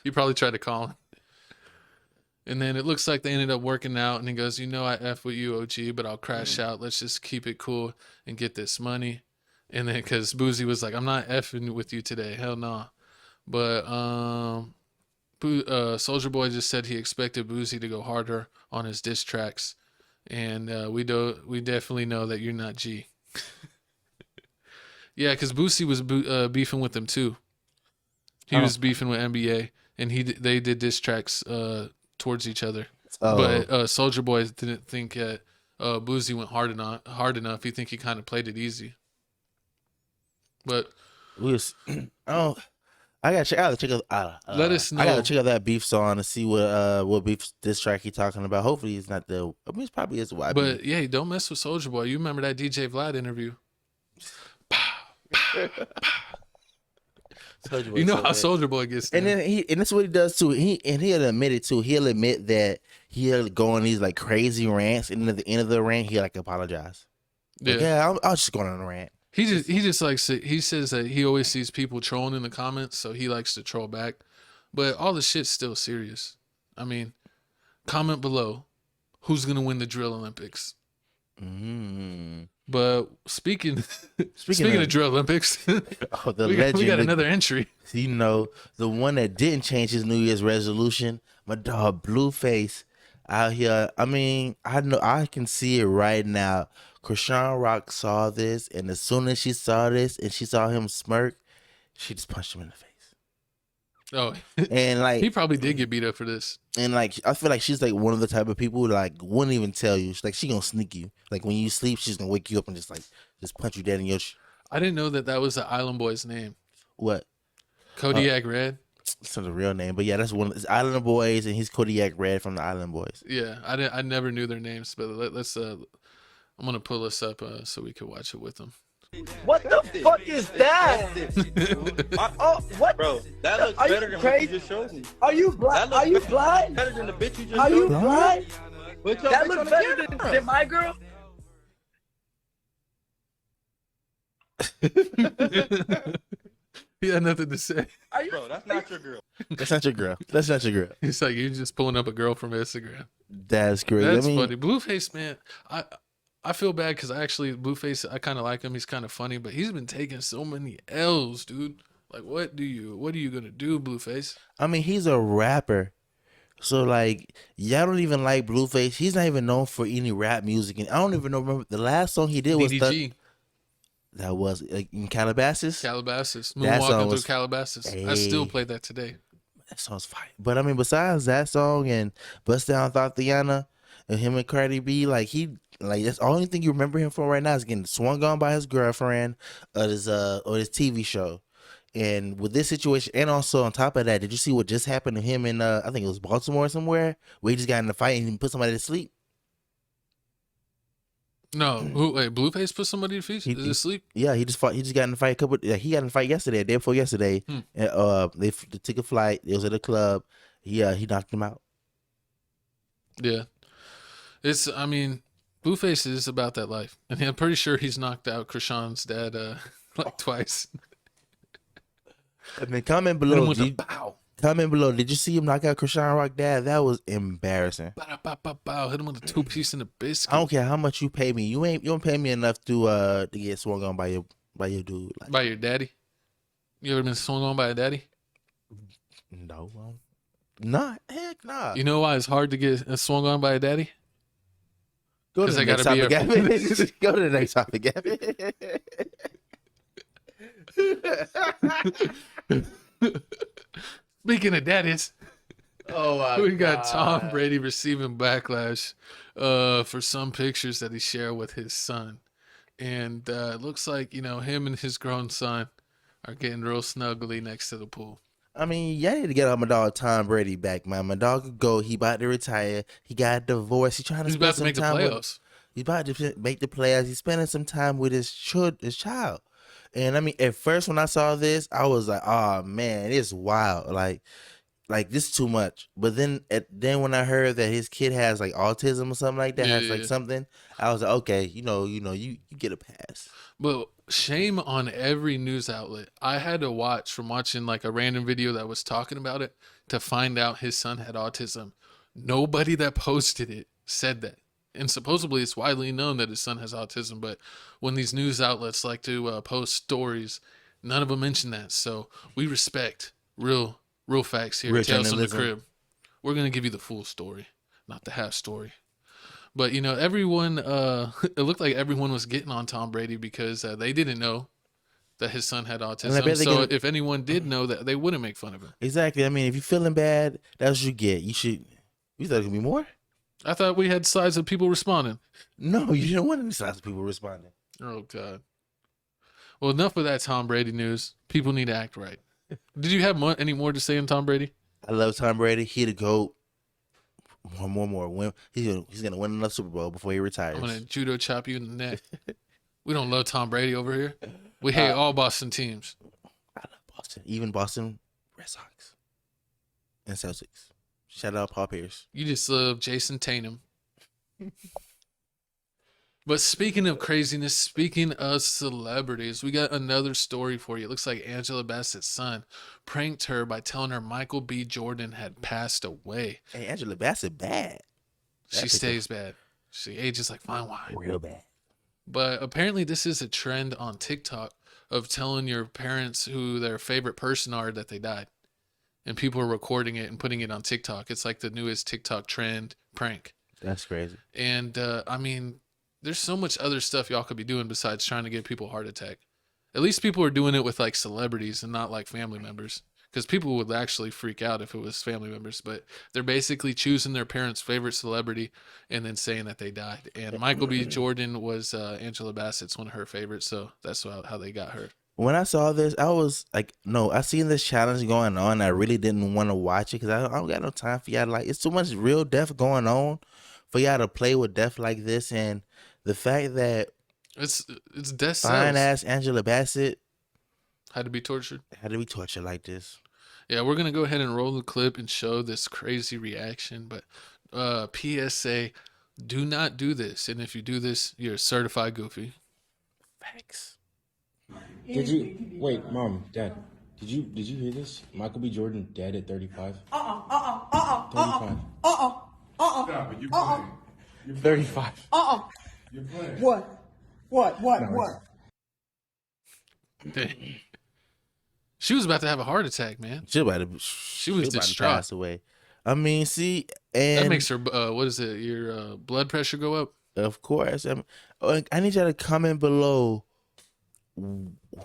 You probably tried to call him. And then it looks like they ended up working out, and he goes, "I F with you, OG, but I'll crash out. Let's just keep it cool and get this money." And then because Boosie was like, "I'm not effing with you today. Hell no." Nah. But Soulja Boy just said he expected Boosie to go harder on his diss tracks. And we definitely know that you're not G. Yeah, because Boosie was beefing with them too. He was beefing with NBA, and they did diss tracks towards each other. Oh. But Soulja Boy didn't think Boosie went hard enough. He think he kind of played it easy. But I gotta check out. Let us know. I gotta check out that beef song to see what beef diss track he talking about. Hopefully, it's not the. I mean, it's probably is YB. But yeah, don't mess with Soulja Boy. You remember that DJ Vlad interview? You know how Soulja Boy gets down. And then that's what he does too. He'll admit it too. He'll admit that he'll go on these like crazy rants, and at the end of the rant, he like apologize. Yeah, I was just going on a rant. He says that he always sees people trolling in the comments, so he likes to troll back. But all the shit's still serious. I mean, comment below who's gonna win the Drill Olympics. But speaking of Drill Olympics, oh, the we legend. got another entry. You know, the one that didn't change his New Year's resolution, my dog Blueface out here. I mean, I know I can see it right now. Krishan Rock saw this, and as soon as she saw this and she saw him smirk, she just punched him in the face. Oh, and like he probably did get beat up for this. And like I feel like she's like one of the type of people who like wouldn't even tell you. She's like she gonna sneak you. Like when you sleep, she's gonna wake you up and just punch you dead in your. I didn't know that was the Island Boy's name. What? Kodiak Red. It's not a real name, but yeah, that's one. It's Island Boys, and he's Kodiak Red from the Island Boys. Yeah, I never knew their names, but let's. I'm gonna pull this up so we can watch it with them. What the fuck is that? What? Bro, that looks better than what you just showed me. Are you blind? Are you blind? Better than the bitch you just Are you showed me. blind? That looks better than my girl. He had nothing to say. Bro, that's not your girl. That's not your girl. That's not your girl. It's like you're just pulling up a girl from Instagram. That's great. That's funny. Blueface, man. I feel bad because Blueface, I kind of like him. He's kind of funny, but he's been taking so many L's, dude. Like, what are you gonna do, Blueface? I mean, he's a rapper, so like, y'all don't even like Blueface. He's not even known for any rap music, and I don't even remember the last song he did was DDG. That was like in Calabasas. Moonwalking through Calabasas. Hey. I still play that today. That song's fire. But I mean, besides that song and Bust Down Thotiana and him and Cardi B, that's the only thing you remember him from right now is getting swung on by his girlfriend or his TV show. And with this situation, and also on top of that, did you see what just happened to him in I think it was Baltimore somewhere, where he just got in a fight and he put somebody to sleep? No, Blueface put somebody to sleep? Is it sleep? Yeah, he just fought. He just got in a fight. He got in a fight yesterday, day before yesterday. And they took a flight. It was at a club. He knocked him out. Yeah, I mean, Blueface is about that life, and I'm pretty sure he's knocked out Krishan's dad like twice. I mean, comment below. Did you see him knock out Krishan Rock dad? That was embarrassing. Bow. Hit him with a 2-piece in the biscuit. I don't care how much you pay me. You don't pay me enough to get swung on by your dude. By your daddy? You ever been swung on by a daddy? No, not heck nah. You know why it's hard to get swung on by a daddy? Go to the next topic, Gavin. Go to the next topic, Gavin. Speaking of daddies, we got God. Tom Brady receiving backlash for some pictures that he shared with his son. And it looks like, him and his grown son are getting real snuggly next to the pool. I mean, y'all need to get my dog Tom Brady back, man. My dog could go. He about to retire. He got divorced. He's trying to spend some time he's about to make the playoffs. He's spending some time with his child. And I mean, at first when I saw this, I was like, "Oh man, it's wild! Like this is too much." But then when I heard that his kid has like autism or something like that, something, I was like, "Okay, you get a pass." But shame on every news outlet. I had to watching like a random video that was talking about it to find out his son had autism. Nobody that posted it said that. And supposedly it's widely known that his son has autism, but when these news outlets like to post stories, none of them mention that. So we respect real facts here. Tales from the Crib. We're going to give you the full story, not the half story. But, everyone, it looked like everyone was getting on Tom Brady because they didn't know that his son had autism. So if anyone did know that, they wouldn't make fun of him. Exactly. I mean, if you're feeling bad, that's what you get. You thought it could be more? I thought we had slides of people responding. No, you didn't want any slides of people responding. Oh, God. Well, enough of that Tom Brady news. People need to act right. Did you have any more to say on Tom Brady? I love Tom Brady. He the GOAT. More. Win. He's gonna win another Super Bowl before he retires. I'm gonna judo chop you in the neck. We don't love Tom Brady over here. We hate all Boston teams. I love Boston. Even Boston Red Sox and Celtics. Shout out Paul Pierce. You just love Jason Tatum. But speaking of craziness, speaking of celebrities, we got another story for you. It looks like Angela Bassett's son pranked her by telling her Michael B. Jordan had passed away. Hey, Angela Bassett bad. She stays bad. She ages like fine wine. Real bad. But apparently this is a trend on TikTok of telling your parents who their favorite person are that they died. And people are recording it and putting it on TikTok. It's like the newest TikTok trend prank. That's crazy. And I mean, there's so much other stuff y'all could be doing besides trying to give people a heart attack. At least people are doing it with like celebrities and not like family members. Because people would actually freak out if it was family members. But they're basically choosing their parents' favorite celebrity and then saying that they died. And Michael B. Jordan was Angela Bassett's one of her favorites. So that's how they got her. When I saw this, I was like, no, I seen this challenge going on. I really didn't want to watch it because I don't got no time for y'all. Like, it's too much real death going on for y'all to play with death like this. And the fact that it's death fine cells. ass Angela Bassett had to be tortured like this. Yeah, we're gonna go ahead and roll the clip and show this crazy reaction. But PSA, do not do this. And if you do this, you're a certified goofy. Facts. Did you wait, Mom, Dad? Did you hear this? Michael B. Jordan dead at 35. 35. Stop it, you playing. 35. You're playing. What? Dang. She was about to have a heart attack, man. She was distraught. about to pass away. I mean, see, and that makes her. What is it? Your blood pressure go up? Of course. I need y'all to comment below.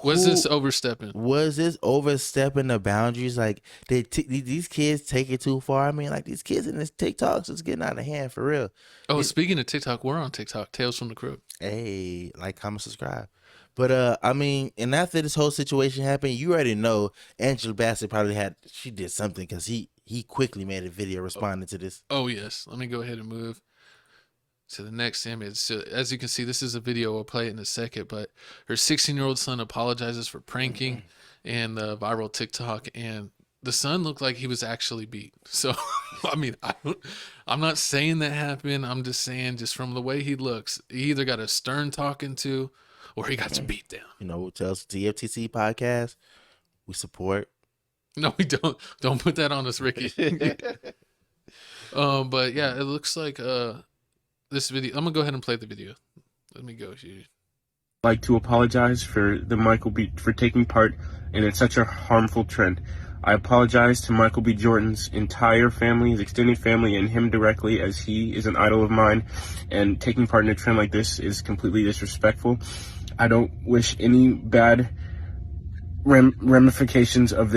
Was this overstepping? Was this overstepping the boundaries? Like, these kids take it too far? I mean, like, these kids in this TikToks is getting out of hand for real. Oh, speaking of TikTok, we're on TikTok. Tales from the Crypt. Hey, like, comment, subscribe. But I mean, and after this whole situation happened, you already know Angela Bassett probably she did something because he quickly made a video responding to this. Oh yes, let me go ahead and move to the next image. So, as you can see, this is a video. We'll play it in a second. But her 16-year-old son apologizes for pranking and the viral TikTok, and the son looked like he was actually beat. So, I mean, I'm not saying that happened. I'm just saying, just from the way he looks, he either got a stern talking to, or he got some beat down. You know, tell us TFTC podcast. We support. No, we don't. Don't put that on us, Ricky. But yeah, it looks like this video. I'm gonna go ahead and play the video. Let me go here. Like to apologize for for taking part in such a harmful trend. I apologize to Michael B. Jordan's entire family, his extended family, and him directly, as he is an idol of mine, and taking part in a trend like this is completely disrespectful. I don't wish any bad ramifications of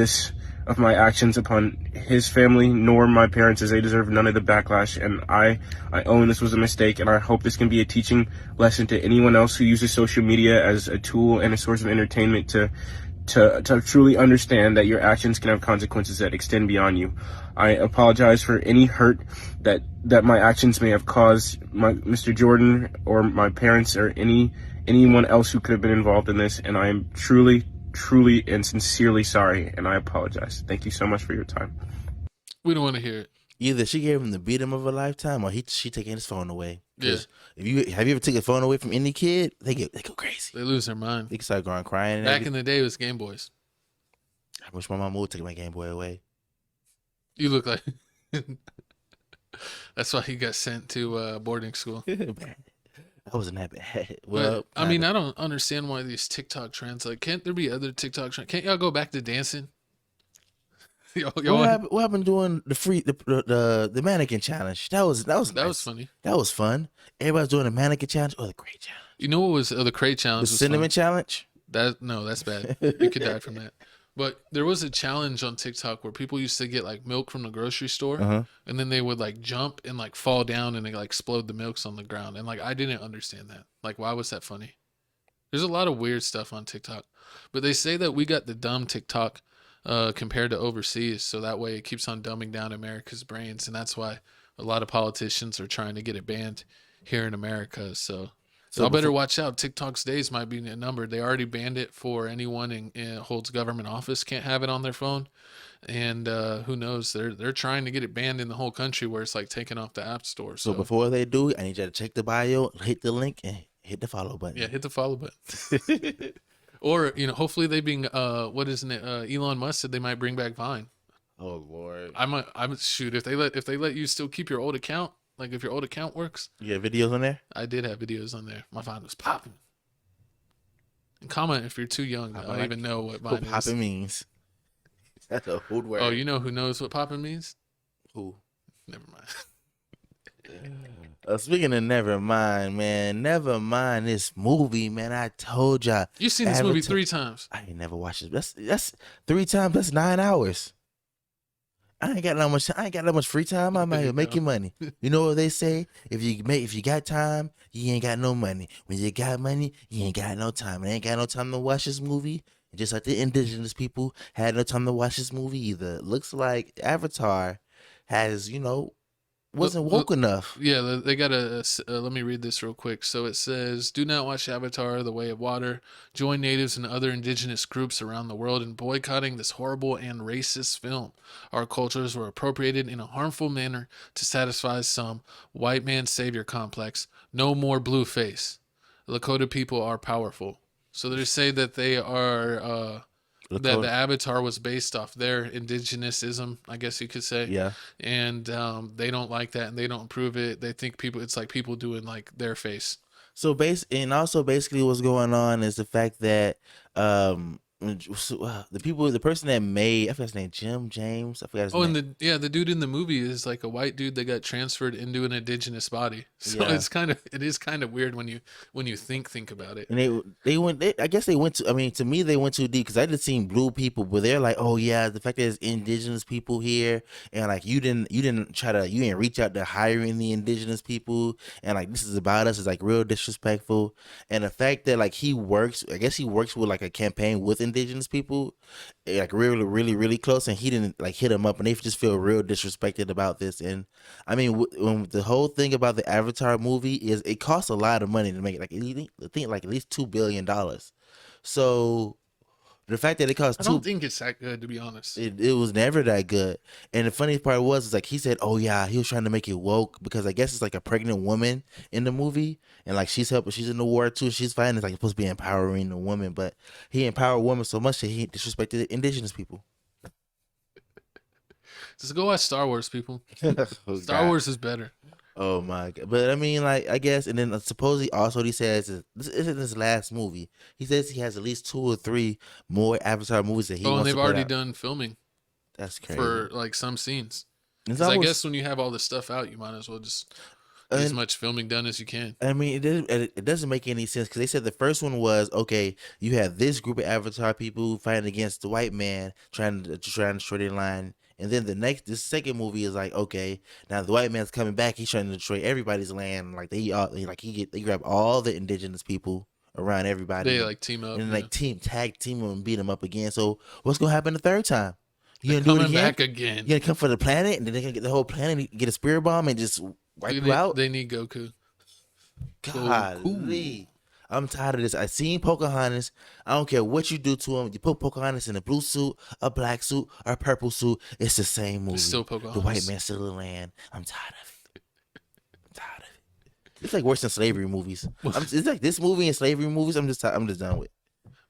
my actions upon his family nor my parents, as they deserve none of the backlash. And I own this was a mistake, and I hope this can be a teaching lesson to anyone else who uses social media as a tool and a source of entertainment to truly understand that your actions can have consequences that extend beyond you. I apologize for any hurt that my actions may have caused Mr. Jordan or my parents or anyone else who could have been involved in this, and I am truly and sincerely sorry, and I apologize. Thank you so much for your time. We don't want to hear it. Either she gave him the beat him of a lifetime, or she taking his phone away. Yeah. Have you ever taken a phone away from any kid? They go crazy. They lose their mind. They can start going crying. Back in the day, it was Game Boys. I wish my mom would take my Game Boy away. You look like. That's why he got sent to boarding school. I wasn't that bad. Well, I mean, I don't understand why these TikTok trends. Like, can't there be other TikTok trends? Can't y'all go back to dancing? What happened doing the mannequin challenge? That was nice. Funny. That was fun. Everybody's doing the mannequin challenge. Oh, the crate challenge. You know what was the crate challenge? The cinnamon challenge. No, that's bad. You could die from that. But there was a challenge on TikTok where people used to get like milk from the grocery store, and then they would like jump and like fall down and they like explode the milks on the ground. And like I didn't understand that. Like, why was that funny? There's a lot of weird stuff on TikTok, but they say that we got the dumb TikTok compared to overseas, so that way it keeps on dumbing down America's brains, and that's why a lot of politicians are trying to get it banned here in America. So I better watch out. TikTok's days might be numbered. They already banned it for anyone in holds government office can't have it on their phone, and who knows? They're trying to get it banned in the whole country, where it's like taken off the app store. So before they do, I need you to check the bio, hit the link, and hit the follow button. Yeah, hit the follow button. Or hopefully they Elon Musk said they might bring back Vine. Oh Lord. I'm shoot if they let you still keep your old account. Like if your old account works. You have videos on there? I did have videos on there. My Vine was popping. And comment if you're too young. I don't even know what Vine is. Popping means. That's a hood word. Oh, you know who knows what popping means? Who? Never mind. Speaking of never mind, man. Never mind this movie, man. I told y'all. You've seen this movie 3 times. I ain't never watched it. That's 3 times. That's 9 hours. I ain't got that much free time. I'm out here making money. You know what they say? If you got time, you ain't got no money. When you got money, you ain't got no time. And I ain't got no time to watch this movie. Just like the indigenous people had no time to watch this movie either. Looks like Avatar has, wasn't woke enough. Yeah, they got let me read this real quick. So it says, do not watch Avatar, The Way of Water. Join natives and other indigenous groups around the world in boycotting this horrible and racist film. Our cultures were appropriated in a harmful manner to satisfy some white man savior complex. No more Blueface. Lakota people are powerful. So they say that they are... that the Avatar was based off their indigenousism, I guess you could say. Yeah. And they don't like that, and they don't approve it. They think it's like people doing like their face. So basically what's going on is the fact that the person that made, I forgot his name, James. I forgot his name. And the dude in the movie is like a white dude that got transferred into an indigenous body. So Yeah. it is kind of weird when you think about it. And I guess they went to, to me, they went too deep because I just seen blue people, but they're like, oh yeah, the fact that there's indigenous people here, and like you didn't reach out to hiring the indigenous people, and like this is about us is like real disrespectful. And the fact that like he works with like a campaign with indigenous people, like really, really, really close, and he didn't like hit him up, and they just feel real disrespected about this. And I mean, when the whole thing about the Avatar movie is it costs a lot of money to make it, like I think like at least $2 billion. So the fact that it cost I don't think it's that good, to be honest. it was never that good. And the funny part was like he said, oh yeah, he was trying to make it woke because I guess it's like a pregnant woman in the movie, and like she's in the war too, she's fighting. It's like supposed to be empowering the woman, but he empowered women so much that he disrespected the indigenous people. Just go watch Star Wars, people. Oh, Star Wars is better. Oh my god! But I mean, like I guess, and then supposedly also he says this isn't his last movie. He says he has at least 2 or 3 more Avatar movies that he wants And they've to put already out. done filming. That's crazy. For like some scenes. It's 'Cause I almost- guess when you have all this stuff out, you might as well just get as much filming done as you can. I mean, it doesn't make any sense because they said the first one was okay. You have this group of Avatar people fighting against the white man, trying to destroy their line, and then the second movie is like okay, now the white man's coming back. He's trying to destroy everybody's land. Like they grab all the indigenous people around everybody. They like team up and like tag team them and beat them up again. So what's gonna happen the third time? You They're gonna do it coming again? back again. You gonna come for the planet, and then they're gonna get the whole planet, get a spirit bomb, and just wipe you out? They need Goku. Golly. I'm tired of this. I seen Pocahontas. I don't care what you do to him. You put Pocahontas in a blue suit, a black suit, or a purple suit. It's the same movie. It's still Pocahontas. The white man still in the land. I'm tired of it. It's like worse than slavery movies. It's like this movie and slavery movies. I'm just done with.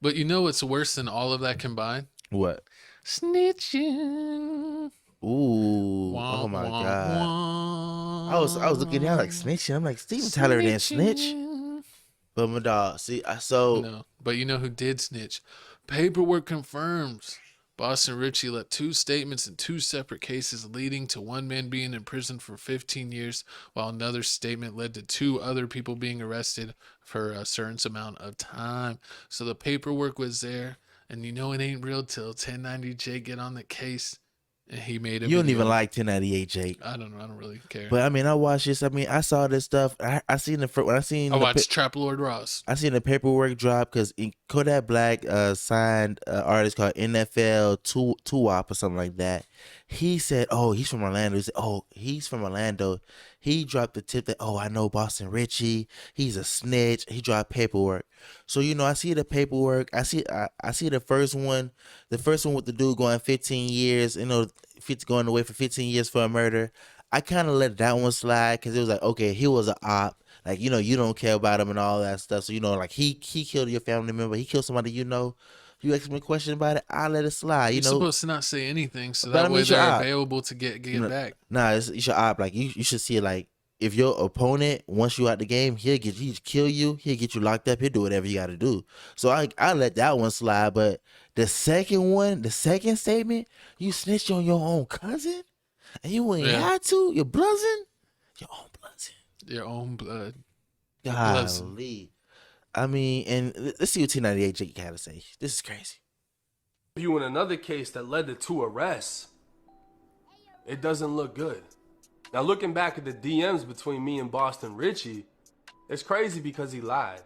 But you know what's worse than all of that combined? What? Snitching. Ooh. Oh my god. I was looking down like snitching. I'm like, Steven Tyler didn't snitch. But my dog, No, but you know who did snitch? Paperwork confirms. Boston Richey left 2 statements in 2 separate cases, leading to one man being in prison for 15 years, while another statement led to 2 other people being arrested for a certain amount of time. So the paperwork was there, and you know it ain't real till 1090 Jake get on the case, and he made it. You don't even like 1098 Jake. I don't know. I don't really care. But I mean, I watched this. I mean, I saw this stuff. I seen I watched Trap Lord Ross. I seen the paperwork drop because Kodak Black signed an artist called NFL Tuwop or something like that. He said, "Oh, he's from Orlando." He said, "Oh, he's from Orlando." He dropped the tip that, "Oh, I know Boston Richey. He's a snitch." He dropped paperwork. So I see the paperwork. I see the first one. The first one with the dude going 15 years. Going away for 15 years for a murder. I kind of let that one slide because it was like, okay, he was an op. Like, you don't care about him and all that stuff. So, like he killed your family member. He killed somebody You ask me a question about it, I'll let it slide. You're supposed to not say anything, so that way they're available to get back. Nah, you should op. Like, you should see it like, if your opponent wants you out the game, he'll kill you, he'll get you locked up, he'll do whatever you got to do. So I let that one slide. But the second statement, you snitched on your own cousin, and you ain't had to. You're bluzzing. Your own blood. Golly. I mean, and let's see what T98 Jake had to say. This is crazy. You in another case that led to 2 arrests. It doesn't look good. Now looking back at the DMs between me and Boston Richey, it's crazy because he lied.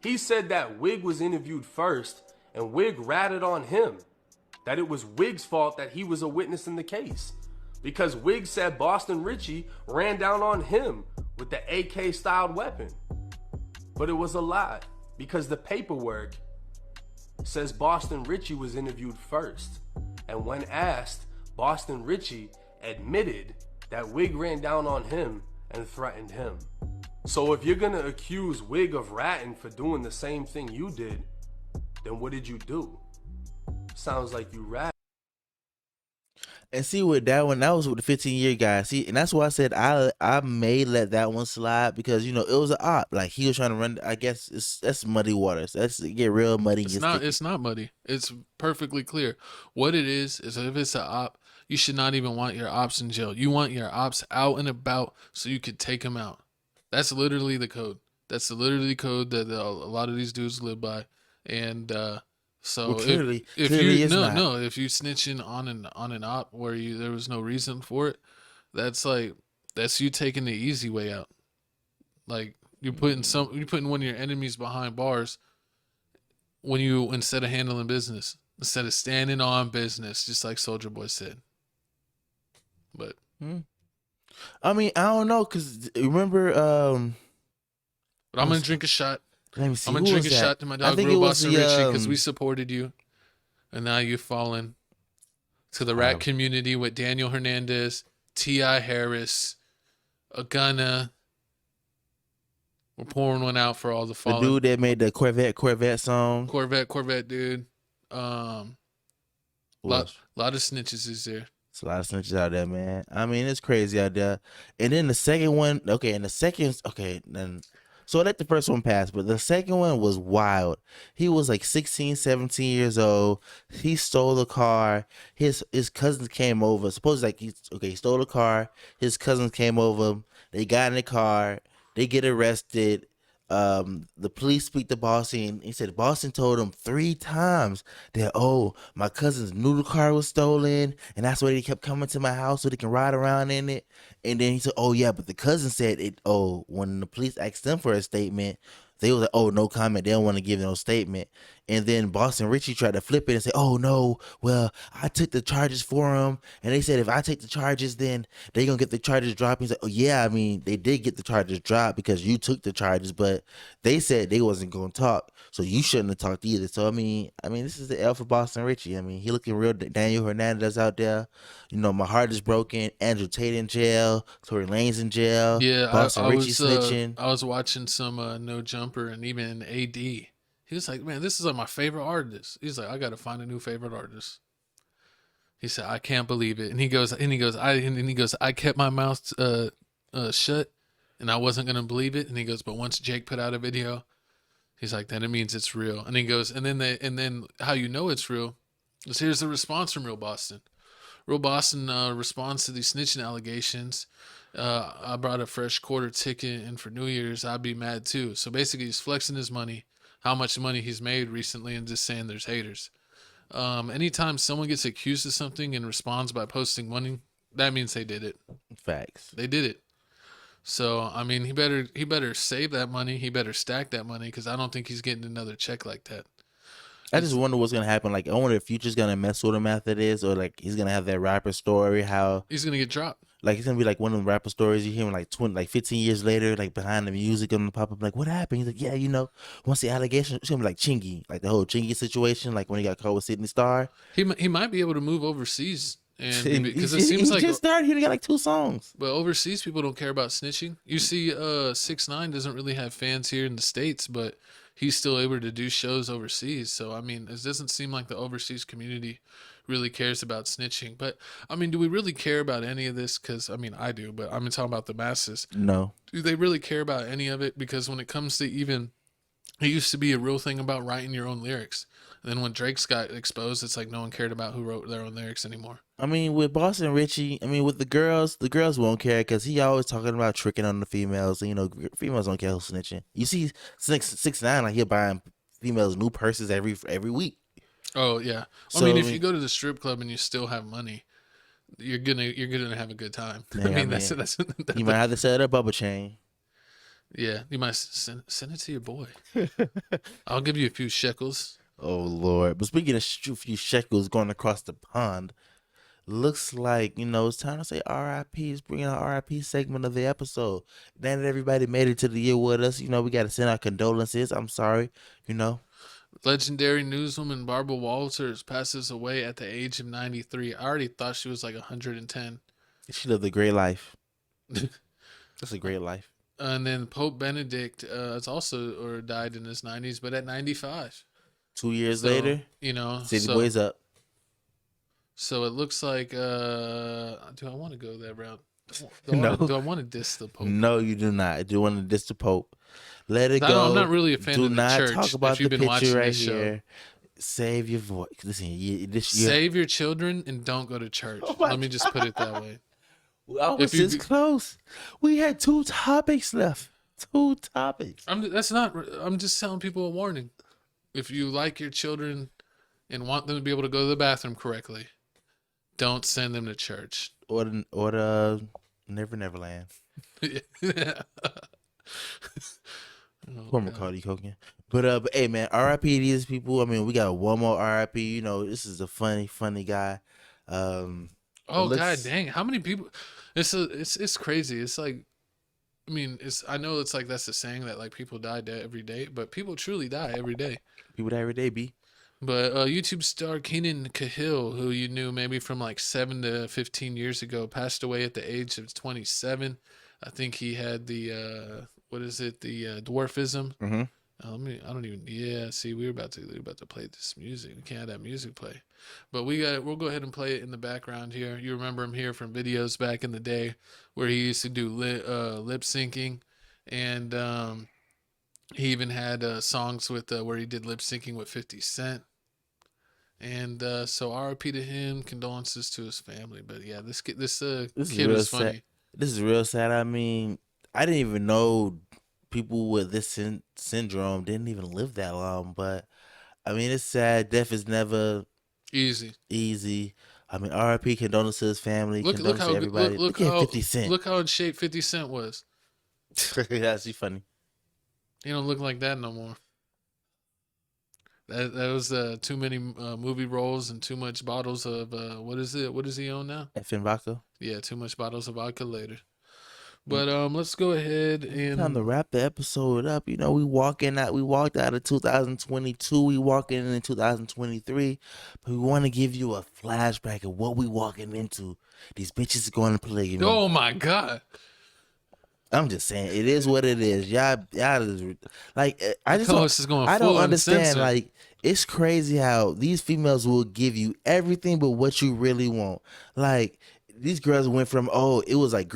He said that Wig was interviewed first and Wig ratted on him. That it was Wig's fault that he was a witness in the case. Because Wig said Boston Richey ran down on him with the AK styled weapon. But it was a lie because the paperwork says Boston Richey was interviewed first. And when asked, Boston Richey admitted that Wig ran down on him and threatened him. So if you're gonna accuse Wig of ratting for doing the same thing you did, then what did you do? Sounds like you rat. And see with that one, that was with the 15-year guy. See, and that's why I said I may let that one slide because it was an op. Like he was trying to run. I guess that's muddy waters. That's get real muddy. It's not muddy. It's perfectly clear. What it is if it's an op, you should not even want your ops in jail. You want your ops out and about so you could take them out. That's literally the code. That's literally the code that a lot of these dudes live by. And so clearly if you snitching on an op where there was no reason for it, that's you taking the easy way out. Like you're putting one of your enemies behind bars instead of handling business, instead of standing on business, just like Soulja Boy said. But I mean, I don't know, cause remember but I'm gonna drink a shot. Let me see. I'm gonna drink a shot to my dog Real Boston Richey because we supported you, and now you've fallen to the rat community with Daniel Hernandez, T.I. Harris, Gunna. We're pouring one out for all the fallen. The dude that made the Corvette song. Corvette dude. Lot of snitches is there. It's a lot of snitches out there, man. I mean, it's crazy out there. And then the second one, then. So I let the first one pass, but the second one was wild. He was like 16, 17 years old. He stole a car. His cousins came over. Suppose he stole a car. His cousins came over. They got in the car. They get arrested. The police speak to Boston, and he said Boston told him 3 times that, my cousins knew the car was stolen, and that's why they kept coming to my house so they can ride around in it. And then he said, but the cousin said it. When the police asked them for a statement, they was like, no comment. They don't want to give no statement. And then Boston Richey tried to flip it and say, no, well, I took the charges for him. And they said, if I take the charges, then they going to get the charges dropped. He's like, I mean, they did get the charges dropped because you took the charges, but they said they wasn't going to talk. So you shouldn't have talked either. So, I mean, this is the L for Boston Richey. I mean, he looking real Daniel Hernandez out there. My heart is broken. Andrew Tate in jail. Tory Lanez in jail. Yeah, Boston Richey snitching. I was watching some No Jumper and even AD. He was like, man, this is like my favorite artist. He's like, I got to find a new favorite artist. He said, I can't believe it. And he goes, I kept my mouth shut and I wasn't going to believe it. And he goes, but once Jake put out a video, he's like, then it means it's real. And he goes, and then how you know it's real is here's the response from Real Boston. Real Boston responds to these snitching allegations. I brought a fresh quarter ticket and for New Year's, I'd be mad too. So basically he's flexing his money, how much money he's made recently, and just saying there's haters. Anytime someone gets accused of something and responds by posting money, that means they did it. Facts. They did it. So, I mean, he better save that money. He better stack that money because I don't think he's getting another check like that. I just wonder what's gonna happen. Like, I wonder if Future's gonna mess with him after this, or like he's gonna have that rapper story. How he's gonna get dropped. Like it's gonna be like one of the rapper stories you hear him like 15 years later, like behind the music, gonna pop up like, what happened? He's like, yeah, once the allegation, it's gonna be like Chingy, like the whole Chingy situation, like when he got caught with Sydney Star. He might be able to move overseas, and because it seems like he just started. He got like 2 songs. But overseas, people don't care about snitching. You see, 6ix9ine doesn't really have fans here in the States, but he's still able to do shows overseas. So, I mean, it doesn't seem like the overseas community really cares about snitching. But, I mean, do we really care about any of this? Because, I mean, I do, but I'm talking about the masses. No. Do they really care about any of it? Because when it comes to even, it used to be a real thing about writing your own lyrics. And then when Drake's got exposed, it's like no one cared about who wrote their own lyrics anymore. I mean, with Boston Richey, I mean, with the girls won't care because he always talking about tricking on the females. And, you know, females don't care who's snitching. You see 6ix9ine, like, he'll buying females new purses every week. Oh yeah, So, I mean, if you go to the strip club and you still have money, you're gonna have a good time. Yeah, I mean, that's you might have to sell that bubble chain. Yeah, you might send it to your boy. I'll give you a few shekels. Oh Lord! But speaking of a few shekels going across the pond, looks like, you know, it's time to say R.I.P. It's bringing our R.I.P. segment of the episode. Now that everybody made it to the year with us, you know, we got to send our condolences. I'm sorry, you know. Legendary newswoman Barbara Walters passes away at the age of 93. I already thought she was like 110. She lived a great life. That's a great life. And then Pope Benedict is also died in his 90s, but at 95. 2 years later, you know, City Boys up. So it looks like, do I want to go that route? No. Do I want to diss the Pope? No, you do not. Do you want to diss the Pope? Let it go. I'm not really a fan do of the not church. talk about if you've the been picture watching right this show. here. Save your voice. Listen, Save your children and don't go to church. Let me just put it that way. I was this close. We had 2 topics left. 2 topics. I'm just telling people a warning. If you like your children and want them to be able to go to the bathroom correctly, don't send them to church. Or the Neverland. Poor Macaulay Culkin. But hey man, R.I.P. to these people. I mean, we got one more R.I.P. You know, this is a funny guy. God dang! How many people? It's crazy. It's like, I mean, I know it's like that's the saying that like people die every day, but people truly die every day. People die every day, B. But YouTube star Kenan Cahill, who you knew maybe from like 7 to 15 years ago, passed away at the age of 27. I think he had the the dwarfism. Mm-hmm. See, we're about to play this music. We can't have that music play, but we'll go ahead and play it in the background here. You remember him here from videos back in the day where he used to do lip syncing, and he even had songs with where he did lip syncing with 50 Cent. And so RIP to him, condolences to his family. But yeah, this kid was funny. Sad. This is real sad. I mean, I didn't even know people with this syndrome didn't even live that long. But I mean, it's sad. Death is never easy. I mean, RIP, condolences to his family. Condolences to everybody. Look at 50 Cent. Look how in shape 50 Cent was. That's funny. He don't look like that no more. That was too many movie roles and too much bottles of what is it? What does he own now? FN vodka. Yeah, too much bottles of vodka later. But let's go ahead and time to wrap the episode up. You know, we walked out of 2022. We walking in 2023, but we want to give you a flashback of what we walking into. These bitches are going to polygamy. Oh my God. I'm just saying, it is what it is. Y'all is like, I don't understand. Like, it's crazy how these females will give you everything but what you really want. Like, these girls went from, it was like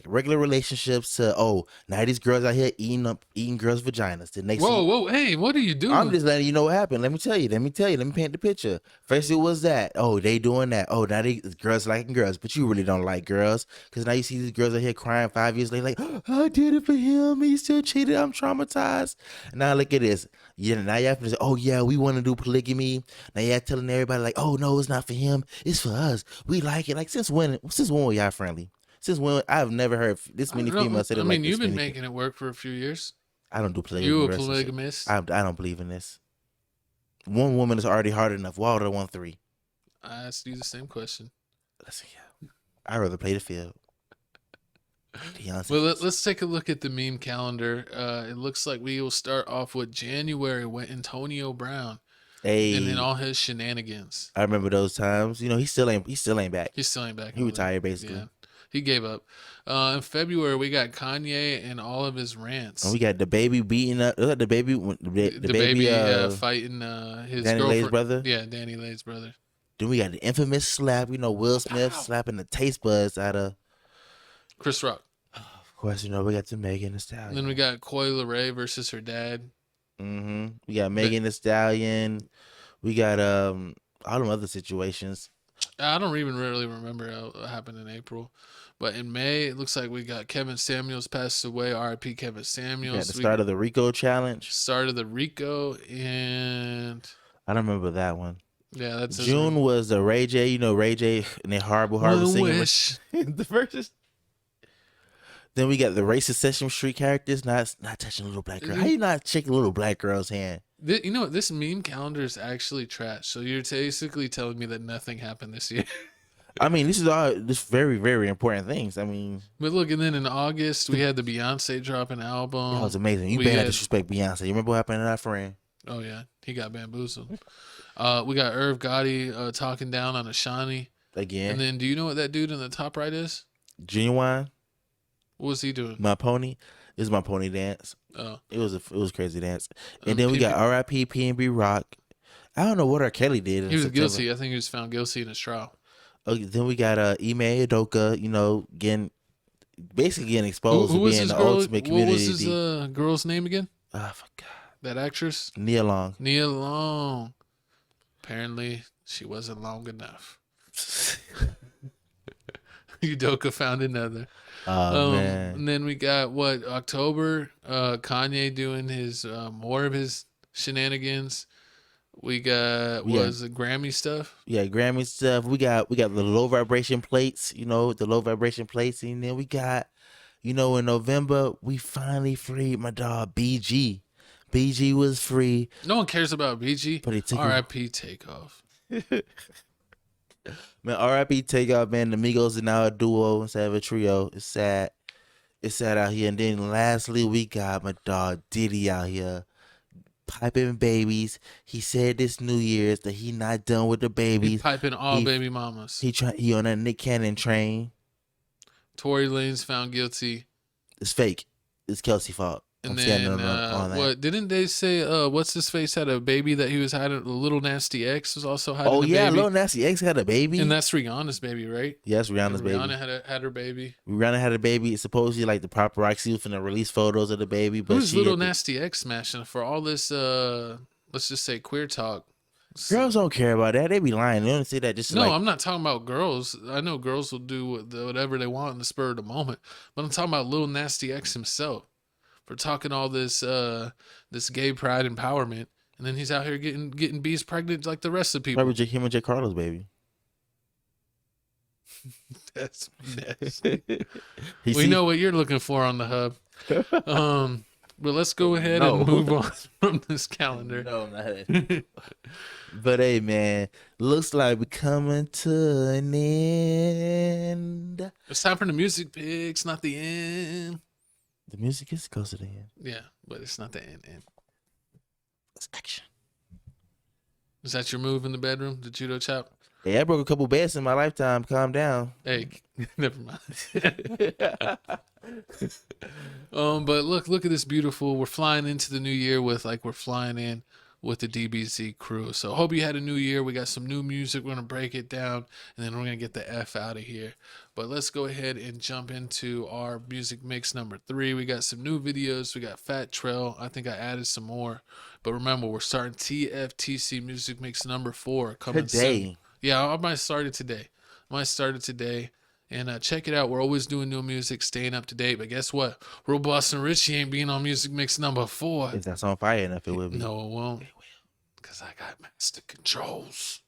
regular relationships to, now these girls out here eating girls' vaginas. The next whoa, hey, what are you doing? I'm just letting you know what happened. Let me tell you. Let me paint the picture. First it was that. They doing that. Now these girls liking girls, but you really don't like girls. Because now you see these girls out here crying 5 years later like, I did it for him. He still cheated. I'm traumatized. And now look at this. Now you have to say, we want to do polygamy. Now you're telling everybody like, no, it's not for him. It's for us. We like it. Like, since when were y'all friendly? Since when? I've never heard this many females say that. I mean, you've been making it work for a few years. I don't do polygamy. You a polygamist? I don't believe in this. One woman is already hard enough. Why would I want 3? I asked you the same question. I'd rather play the field. Well, let's take a look at the meme calendar. It looks like we will start off with January with Antonio Brown. Hey. And then all his shenanigans. I remember those times. You know, he still ain't back. He still ain't back. He retired basically. Yeah. He gave up. In February, we got Kanye and all of his rants. And we got the baby beating up. The baby, the baby fighting his Danny girlfriend. Lay's brother. Yeah, Danny Lay's brother. Then we got the infamous slap. You know, Will Smith slapping the taste buds out of Chris Rock. Of course, you know we got the Megan Thee Stallion. And then we got Coi Leray versus her dad. We got Megan Thee Stallion. We got all them other situations. I don't even really remember what happened in April. But in May, it looks like we got Kevin Samuels passed away. R.I.P. Kevin Samuels. We got the start of the Rico challenge. Start of the Rico, and I don't remember that one. Yeah, that's June was the Ray J. You know Ray J. and their horrible singing the verses. Then we got the racist Sesame Street characters not touching a little black girl. How you not shaking a little black girl's hand? You know what? This meme calendar is actually trash. So you're basically telling me that nothing happened this year. I mean, this is all just very, very important things. I mean, but look, and then in August we had the Beyonce drop an album. That was amazing. You better disrespect Beyonce. You remember what happened to that friend? Oh yeah, he got bamboozled. We got Irv Gotti talking down on Ashani again. And then, do you know what that dude in the top right is? Genuine. What was he doing? My Pony. It was My Pony dance. Oh, it was a crazy dance. And then we got R.I.P. P&B Rock. I don't know what R. Kelly did. He was guilty. I think he was found guilty in his trial. Then we got Ime Udoka. You know, basically getting exposed to being the ultimate community. What was his girl's name again? I forgot. That actress? Nia Long. Nia Long. Apparently, she wasn't long enough. Udoka found another. Oh, man. And then we got October, Kanye doing his more of his shenanigans. We got the Grammy stuff. Yeah, Grammy stuff. We got the low vibration plates, you know, the low vibration plates. And then we got, you know, in November, we finally freed my dog BG. BG was free. No one cares about BG. But he took R.I.P. Takeoff. Man, R.I.P. Takeoff, man. The Migos are now a duo instead of a trio. It's sad. It's sad out here. And then lastly, we got my dog Diddy out here piping babies. He said this New Year's that he not done with the babies. He piping all baby mamas. He on that Nick Cannon train. Tory Lanez found guilty. It's fake. It's Kelsey's fault. And then didn't they say what's his face had a baby that he was hiding? Little Nasty X was also hiding a baby. Oh yeah, Little Nasty X had a baby. And that's Rihanna's baby, right? Yes, Rihanna's baby. Rihanna had her baby. Rihanna had a baby. It's supposedly like the paparazzi was finna release photos of the baby. But who's Little Nasty X smashing for all this let's just say queer talk? Girls don't care about that. They be lying. They don't say that just I'm not talking about girls. I know girls will do whatever they want in the spur of the moment. But I'm talking about Little Nasty X himself. For talking all this this gay pride empowerment, and then he's out here getting bees pregnant like the rest of the people. Probably him and J. Carlos, baby. That's nasty. We know what you're looking for on the hub. But let's go ahead and move on from this calendar. No, not. But hey, man, looks like we're coming to an end. It's time for the music picks, not the end. The music is close to the end. Yeah, but it's not the end. It's action. Is that your move in the bedroom, the judo chop? Hey, I broke a couple beds in my lifetime. Calm down. Hey, never mind. But look at this beautiful. We're flying into the new year we're flying in with the DBZ crew. So hope you had a new year. We got some new music. We're gonna break it down, and then we're gonna get the F out of here. But let's go ahead and jump into our music mix number 3. We got some new videos. We got Fat Trail. I think I added some more. But remember, we're starting TFTC music mix number 4 coming today. Soon. Yeah, I might start it today. And check it out. We're always doing new music, staying up to date. But guess what? Robust and Richey ain't being on music mix number 4. If that's on fire enough, it will be. No, it won't. It will. Because I got master controls.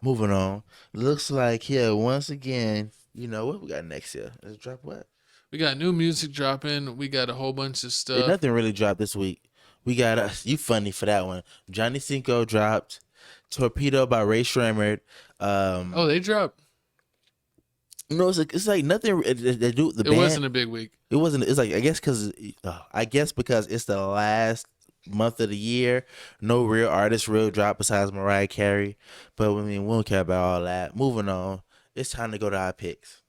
Moving on. Looks like here, once again, you know what we got next year? Let's drop what? We got new music dropping. We got a whole bunch of stuff. Nothing really dropped this week. We got you funny for that one. Johnny Cinco dropped. Torpedo by Ray Shremmerd. They dropped. No, it's like nothing. They do the band. It wasn't a big week. It wasn't. It's like I guess because it's the last month of the year. No real artist real drop besides Mariah Carey. But I mean, we don't care about all that. Moving on. It's time to go to our picks.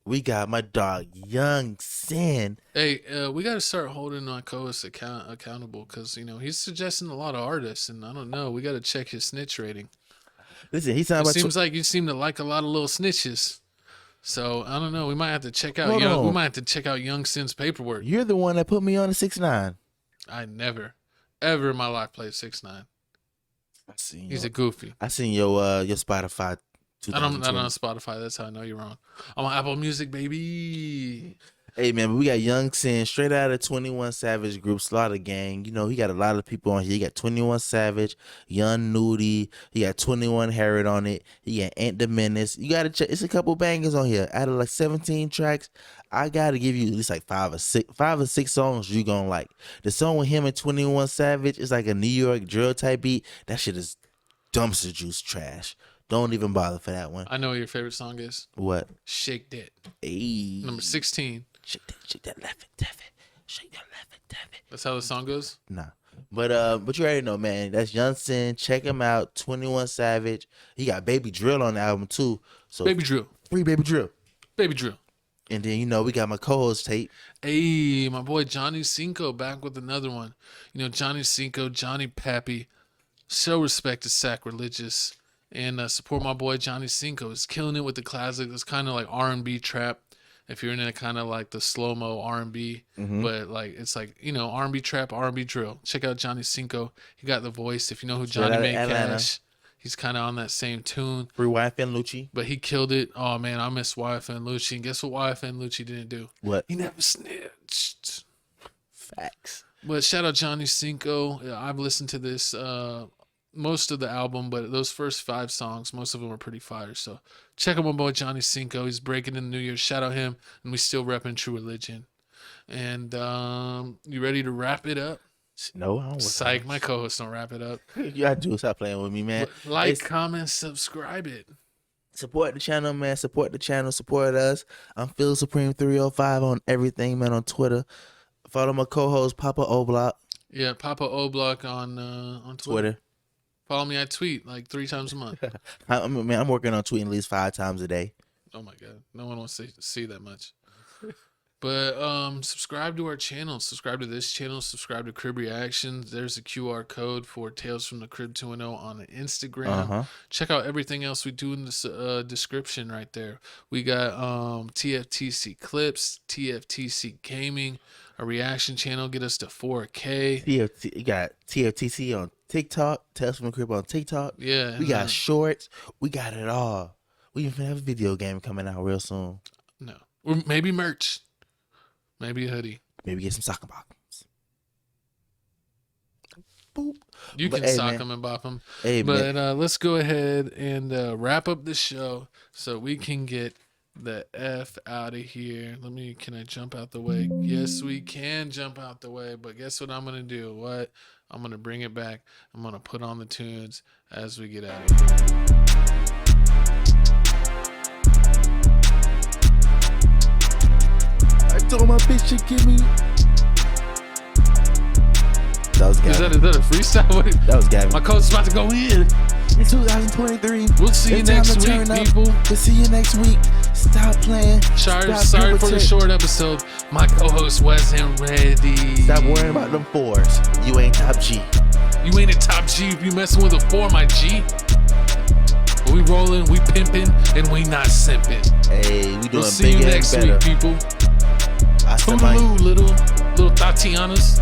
We got my dog Young Sin. Hey, we got to start holding our co-host accountable because, he's suggesting a lot of artists, and I don't know. We got to check his snitch rating. Listen, he sounds seems like you seem to like a lot of little snitches. So, I don't know. We might have to check out Young Sin's paperwork. You're the one that put me on the 6ix9ine. I never, ever in my life played 6ix9ine. He's a goofy. I seen your Spotify. I'm not on Spotify. That's how I know you're wrong. I'm on Apple Music, baby. Hey, man, we got Young Sin straight out of 21 Savage group, Slaughter Gang. He got a lot of people on here. He got 21 Savage, Young Nudie. He got 21 Harrod on it. He got Ant the Menace. You got to check. It's a couple bangers on here. Out of like 17 tracks, I got to give you at least like 5 or 6 songs you're going to like. The song with him and 21 Savage is like a New York drill type beat. That shit is dumpster juice trash. Don't even bother for that one. I know what your favorite song is. What? Shake That. Hey. Number 16. Shake that left and tap it. Shake that left and tap it. That's how the song goes? Nah. But you already know, man. That's Young Sin. Check him out. 21 Savage. He got Baby Drill on the album too. So Baby Drill. Free Baby Drill. Baby Drill. And then, we got my co-host Tate. Hey, my boy Johnny Cinco back with another one. Johnny Cinco, Johnny Pappy. Show respect to Sacrilegious. And support my boy Johnny Cinco. He's killing it with the classic. It's kind of like R&B trap. If you're into kind of like the slow-mo R&B. But like it's like, R&B trap, R&B drill. Check out Johnny Cinco. He got the voice. If you know who Johnny Made Cash, he's kind of on that same tune. Free YFN Lucci. But he killed it. Oh, man, I miss YFN Lucci. And guess what YFN Lucci didn't do? What? He never snitched. Facts. But shout out Johnny Cinco. I've listened to this most of the album, but those first 5 songs, most of them are pretty fire. So check out my boy Johnny Cinco. He's breaking in the new year. Shout out him. And we still repping True Religion. And you ready to wrap it up? No, I don't. Psych, my co-host don't wrap it up. You gotta do. Stop playing with me, man. Comment, subscribe it. Support the channel, man. Support the channel. Support us. I'm Phil Supreme 305 on everything, man. On Twitter. Follow my co-host Papa O'Block. Yeah, Papa O'Block on Twitter. Follow me. I tweet like 3 times a month. I'm working on tweeting at least 5 times a day. Oh my god, no one wants to see that much. But subscribe to our channel. Subscribe to this channel. Subscribe to Crib Reactions. There's a QR code for Tales from the Crib 2.0 on Instagram. Check out everything else we do in the description right there. We got TFTC clips, TFTC gaming, a reaction channel. Get us to 4K. You got TFTC on TikTok. Tales from the Crib on TikTok. Yeah. We got shorts. We got it all. We even have a video game coming out real soon. No. Or maybe merch. Maybe a hoodie. Maybe get some soccer bottoms. Boop. You can sock them and bop them. Hey, but let's go ahead and wrap up the show so we can get the F out of here. Can I jump out the way? Yes, we can jump out the way. But guess what I'm going to do? What? I'm going to bring it back. I'm going to put on the tunes as we get out of here. I told my bitch to give me. That was Gavin. Is that a freestyle? That was Gavin. My code's about to go in. In 2023. We'll see you next week, people. We'll see you next week. Stop playing. Sorry for the short episode. My co-host wasn't ready. Stop worrying about them 4s. You ain't top G. You ain't a top G if you messing with a 4, my G. We rolling, we pimping, and we not simping. Hey, we doing we'll see you next week, people. Toodaloo, little Tatianas.